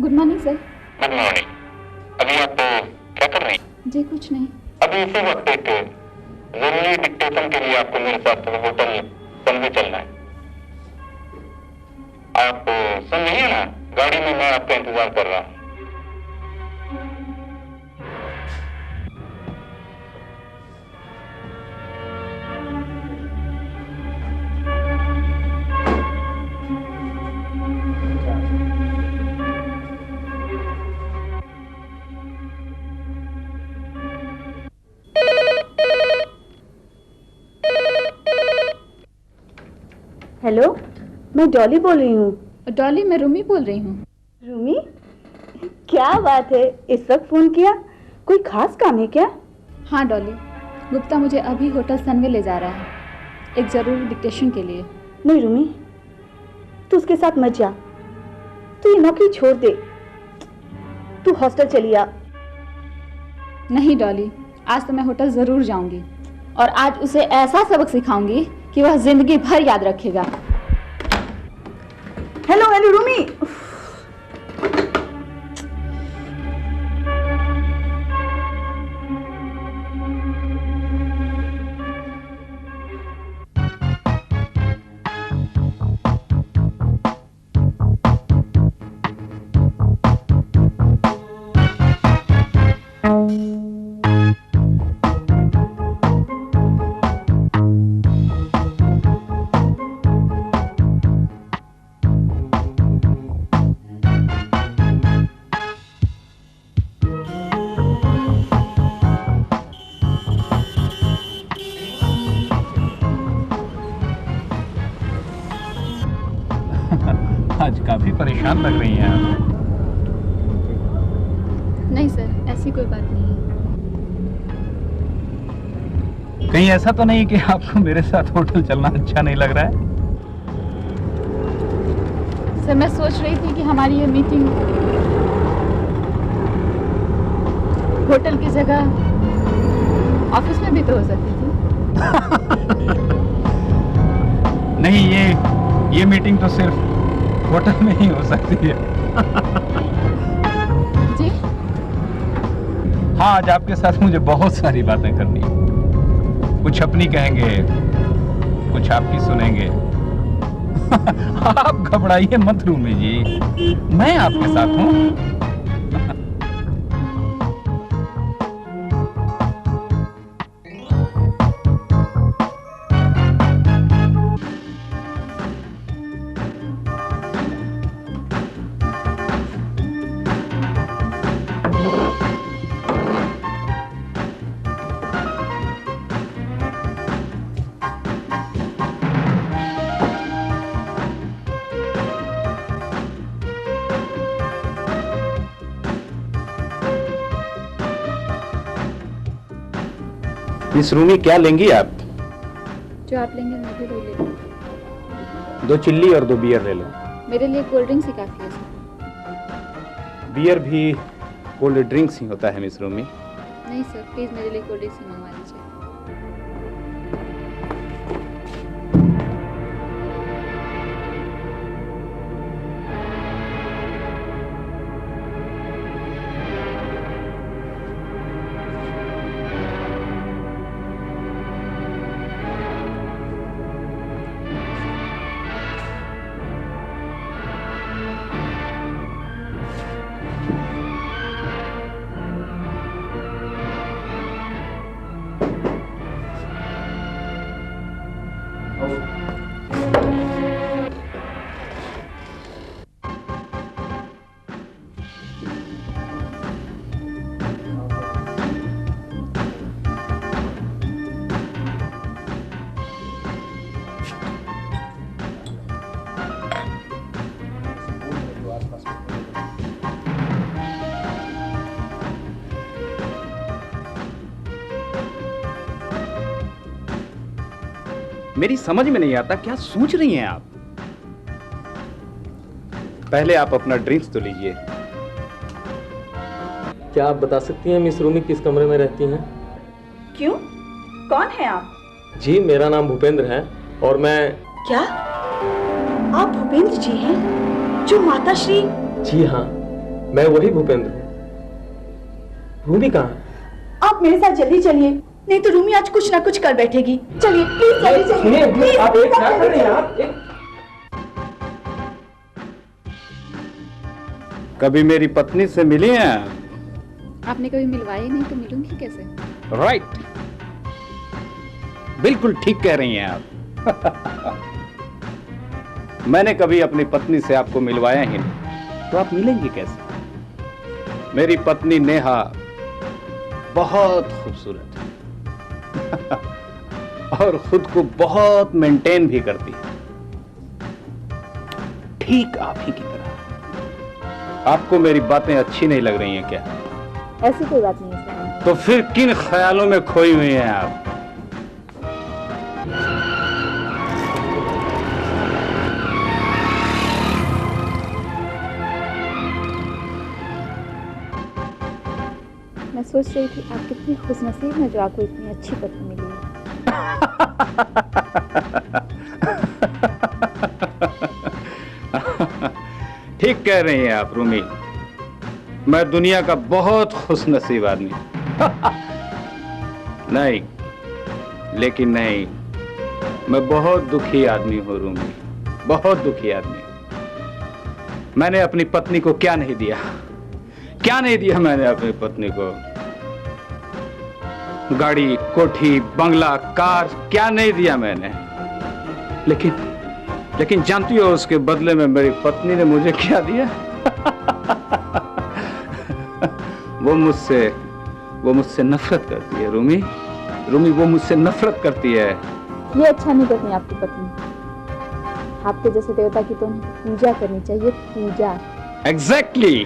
good morning sir. Good morning. अभी आप क्या कर रही हैं? जी कुछ नहीं। अभी इसी वक्त एक जरूरी डिक्टेशन के लिए आपको मेरे साथ होटल पनवे चलना है। आप सुन रही हैं ना? गाड़ी में मैं आपका इंतजार कर रहा हूँ। हेलो, मैं डॉली बोल रही हूँ। डॉली, मैं रूमी बोल रही हूँ। रूमी, क्या बात है, इस वक्त फोन किया? कोई खास काम है क्या? हाँ डॉली, गुप्ता मुझे अभी होटल सनवे ले जा रहा है, एक जरूरी डिक्टेशन के लिए। नहीं रूमी, तू उसके साथ मत जा, तू ये नौकरी छोड़ दे, तू हॉस्टल चली आ। नहीं डॉली, आज तो मैं होटल जरूर जाऊंगी और आज उसे ऐसा सबक सिखाऊंगी कि वह जिंदगी भर याद रखेगा। Hello hello Rumi. आज काफी परेशान लग रही हैं आप। नहीं सर, ऐसी कोई बात नहीं है। कहीं ऐसा तो नहीं कि आपको मेरे साथ होटल चलना अच्छा नहीं लग रहा है? सर मैं सोच रही थी कि हमारी ये मीटिंग होटल की जगह ऑफिस में भी तो हो सकती थी। नहीं, ये मीटिंग तो सिर्फ होटल में ही हो सकती है। जी? हाँ, आज आपके साथ मुझे बहुत सारी बातें करनी है। कुछ अपनी कहेंगे, कुछ आपकी सुनेंगे। आप घबराइए मत रूमी जी, मैं आपके साथ हूँ। मिस रूमी, क्या लेंगी आप? जो आप लेंगे मैं भी वही ले लूंगी। 2 चिल्ली और 2 बियर ले लो। मेरे लिए कोल्ड ड्रिंक्स ही काफी है सर। बियर भी कोल्ड ड्रिंक्स ही होता है मिस रूमी। नहीं सर, प्लीज मेरे लिए कोल्ड ड्रिंक्स ही मंगवा लीजिए। मेरी समझ में नहीं आता क्या सोच रही हैं आप। पहले आप अपना ड्रिंक्स तो लीजिए। क्या आप बता सकती हैं मिस रूमी किस कमरे में रहती हैं? क्यों? कौन है आप? जी मेरा नाम भूपेंद्र है और मैं। क्या आप भूपेंद्र जी हैं जो माता श्री? जी हाँ, मैं वही भूपेंद्र हूँ। रूमी कहाँ है? आप मेरे साथ जल्दी चलिए, नहीं तो रूमी आज कुछ ना कुछ कर बैठेगी। चलिए प्लीज जल्दी चलिए। प्लीज आप एक क्या कर रहे हैं आप? कभी मेरी पत्नी से मिली हैं? आपने कभी मिलवाया नहीं तो मिलूंगी कैसे? राइट, बिल्कुल ठीक कह रही हैं आप। मैंने कभी अपनी पत्नी से आपको मिलवाया ही नहीं, तो आप मिलेंगी कैसे? मेरी पत्नी नेहा बहुत खूबसूरत है और खुद को बहुत मेंटेन भी करती है, ठीक आप ही की तरह। आपको मेरी बातें अच्छी नहीं लग रही हैं क्या? ऐसी कोई बात नहीं है। तो फिर किन ख्यालों में खोई हुई हैं आप? मैं सोच रही थी आप कितनी खुशनसीब हैं जो आपको इतनी अच्छी पत्नी मिली है। ठीक कह रही हैं आप रूमी, मैं दुनिया का बहुत खुशनसीब आदमी हूं। नहीं, लेकिन नहीं, मैं बहुत दुखी आदमी हूं रूमी, बहुत दुखी आदमी। मैंने अपनी पत्नी को क्या नहीं दिया, क्या नहीं दिया मैंने अपनी पत्नी को? गाड़ी, कोठी, बंगला, कार, क्या नहीं दिया मैंने? लेकिन जानती हो उसके बदले में मेरी पत्नी ने मुझे क्या दिया? वो मुझसे नफरत करती है रूमी, वो मुझसे नफरत करती है। ये अच्छा नहीं करती आपकी पत्नी। आपके जैसे देवता की तो पूजा करनी चाहिए, पूजा। एग्जैक्टली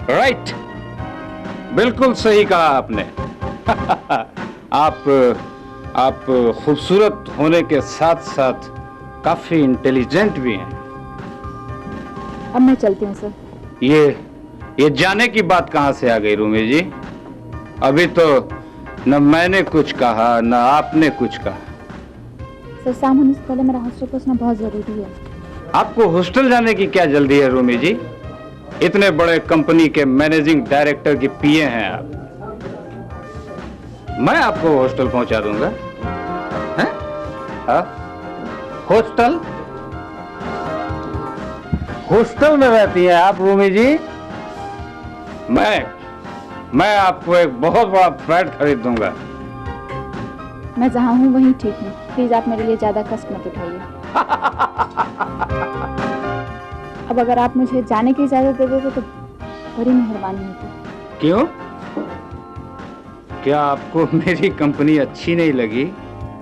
राइट, बिल्कुल सही कहा आपने। आप खूबसूरत होने के साथ साथ काफी इंटेलिजेंट भी हैं। अब मैं चलती हूँ सर। ये जाने की बात कहाँ से आ गई रूमी जी? अभी तो न मैंने कुछ कहा न आपने कुछ कहा। सर शाम होने से पहले मेरा हॉस्टल पहुंचना बहुत जरूरी है। आपको हॉस्टल जाने की क्या जल्दी है रूमी जी? इतने बड़े कंपनी के मैनेजिंग डायरेक्टर की पीए हैं आप। मैं आपको हॉस्टल पहुंचा दूंगा। हैं? हॉस्टल में रहती हैं आप रूमी जी? मैं आपको एक बहुत बड़ा फ्लैट खरीद दूंगा। मैं जहां हूं वहीं ठीक हूं। प्लीज आप मेरे लिए ज्यादा कष्ट मत उठाइए। अब अगर आप मुझे जाने की इजाजत दे देते तो बड़ी मेहरबानी होती। क्यों? क्या आपको मेरी कंपनी अच्छी नहीं लगी?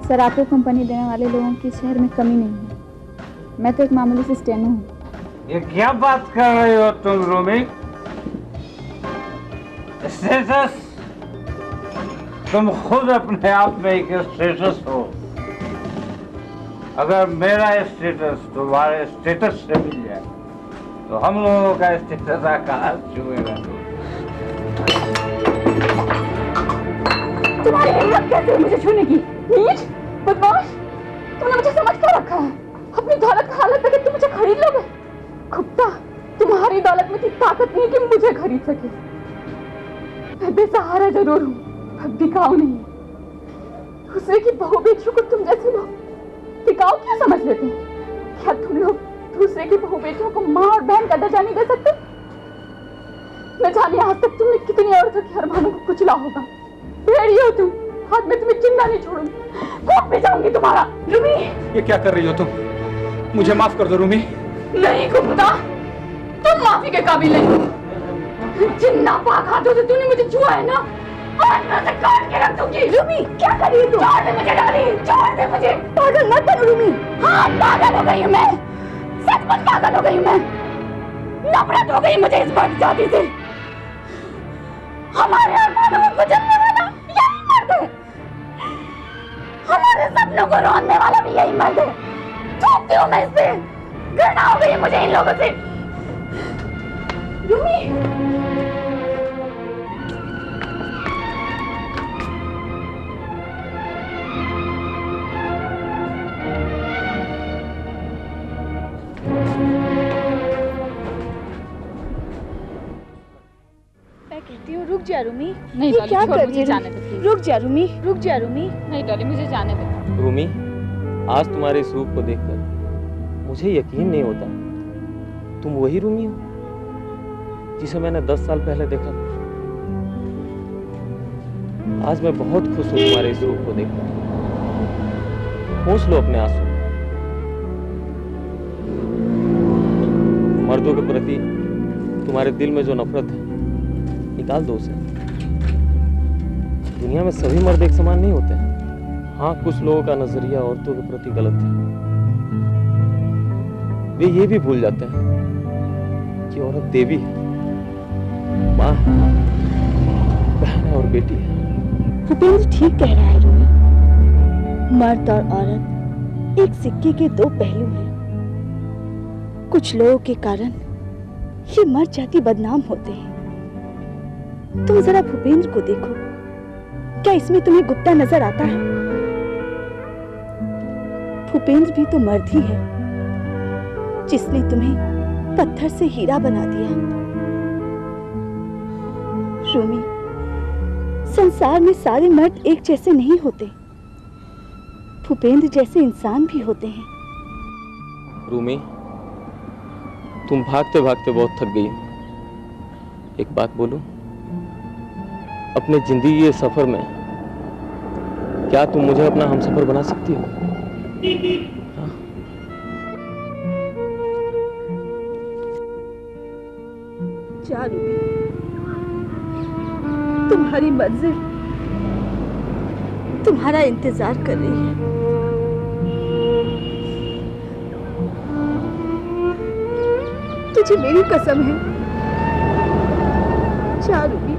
सर आपको कंपनी देने वाले लोगों की शहर में कमी नहीं है। मैं तो एक मामूली सी स्टेनो हूँ। ये क्या बात कर रही हो तुम रूमी? स्टेटस? तुम खुद अपने आप में एक स्टेटस हो। अगर मेरा स्टेटस तुम्हारे स्टेटस से मिल जाए तो हम लोगों का स्टेटस कहाँ छुएगा? तुम्हारी हिम्मत कैसे है मुझे छूने की? नीच, बदमाश, तुमने मुझे समझ कर रखा है। अपनी दौलत का हालत देख तुम मुझे खरीद लोगे? खुदा, तुम्हारी दौलत में इतनी ताकत नहीं कि मुझे खरीद सके। मैं बेसहारा जरूर हूँ, बिकाऊ नहीं। दूसरे की बहू बेटियों को तुम जैसे लोग बिकाऊ क्यों समझ लेते हैं? क्या तुम लोग दूसरे की बहू बेटियों को माँ और बहन का दर्जा नहीं दे सकते? न जाने आज तक तुमने कितनी औरतों के अरमानों को कुचला होगा। भेड़ी हो तुम, हाथ में तुम्हें जिंदा नहीं छोड़ूंगी, खूब भेजाऊंगी तुम्हारा। रूमी, ये क्या कर रही हो तुम? मुझे माफ कर दो रूमी। नहीं गुप्ता, तुम माफी के काबिल नहीं। जिन नापाक हाथों से तूने मुझे छुआ है ना, आज मैं उसे काट के रख दूंगी। रूमी क्या कर रही है तू? छोड़ दे मुझे डाली, छोड़ दे मुझे। पागल मत बनो रूमी। हाँ पागल हो गई हूँ मैं, सचमुच पागल हो गई हूँ मैं। नफरत हो गई मुझे इस बद जाति से। हमारे अरमानों को कुचलने वाला यही मर्द है, हमारे सपनों को रोने वाला भी यही मर्द है। थूकती हूँ मैं इससे, घृणा हो गई है मुझे इन लोगों से। रूमी कहती हूँ रुक जा रूमी। नहीं ये डॉली, क्या छोड़, कर मुझे रही जाने है? दो, प्लीज। रुक जा रूमी, रुक जा रूमी। नहीं डॉली, मुझे जाने दो। रूमी, आज तुम्हारे इस रूप को देखकर मुझे यकीन नहीं होता तुम वही रूमी हो जिसे मैंने 10 साल पहले देखा था। आज मैं बहुत खुश हूँ तुम्हारे इस रूप को देखकर। पोंछ लो अपने आंसू। मर्दों के प्रति तुम्हारे दिल में जो नफरत है निकाल दो उसे। दुनिया में सभी मर्द एक समान नहीं होते हैं। हाँ, कुछ लोगों का नजरिया औरतों के प्रति गलत है। वे ये भी भूल जाते हैं कि औरत देवी है, माँ है, बहन है और बेटी है। भूपेंद्र ठीक कह रहा है रूमी। मर्द और औरत एक सिक्के के दो पहलू हैं। कुछ लोगों के कारण ये मर्द जाति बदनाम होते हैं। तुम जरा भूपेंद्र को देखो, क्या इसमें तुम्हें गुप्ता नजर आता है? भूपेंद्र भी तो मर्द ही है जिसने तुम्हें पत्थर से हीरा बना दिया। रूमी, संसार में सारे मर्द एक जैसे नहीं होते। भूपेंद्र जैसे इंसान भी होते हैं। रूमी, तुम भागते भागते बहुत थक गई। एक बात बोलूं, अपने जिंदगी के सफर में क्या तुम मुझे अपना हमसफर बना सकती हो? हाँ? जा रूमी, तुम्हारी मंजिल तुम्हारा इंतजार कर रही है। तुझे मेरी कसम है, जा रूमी।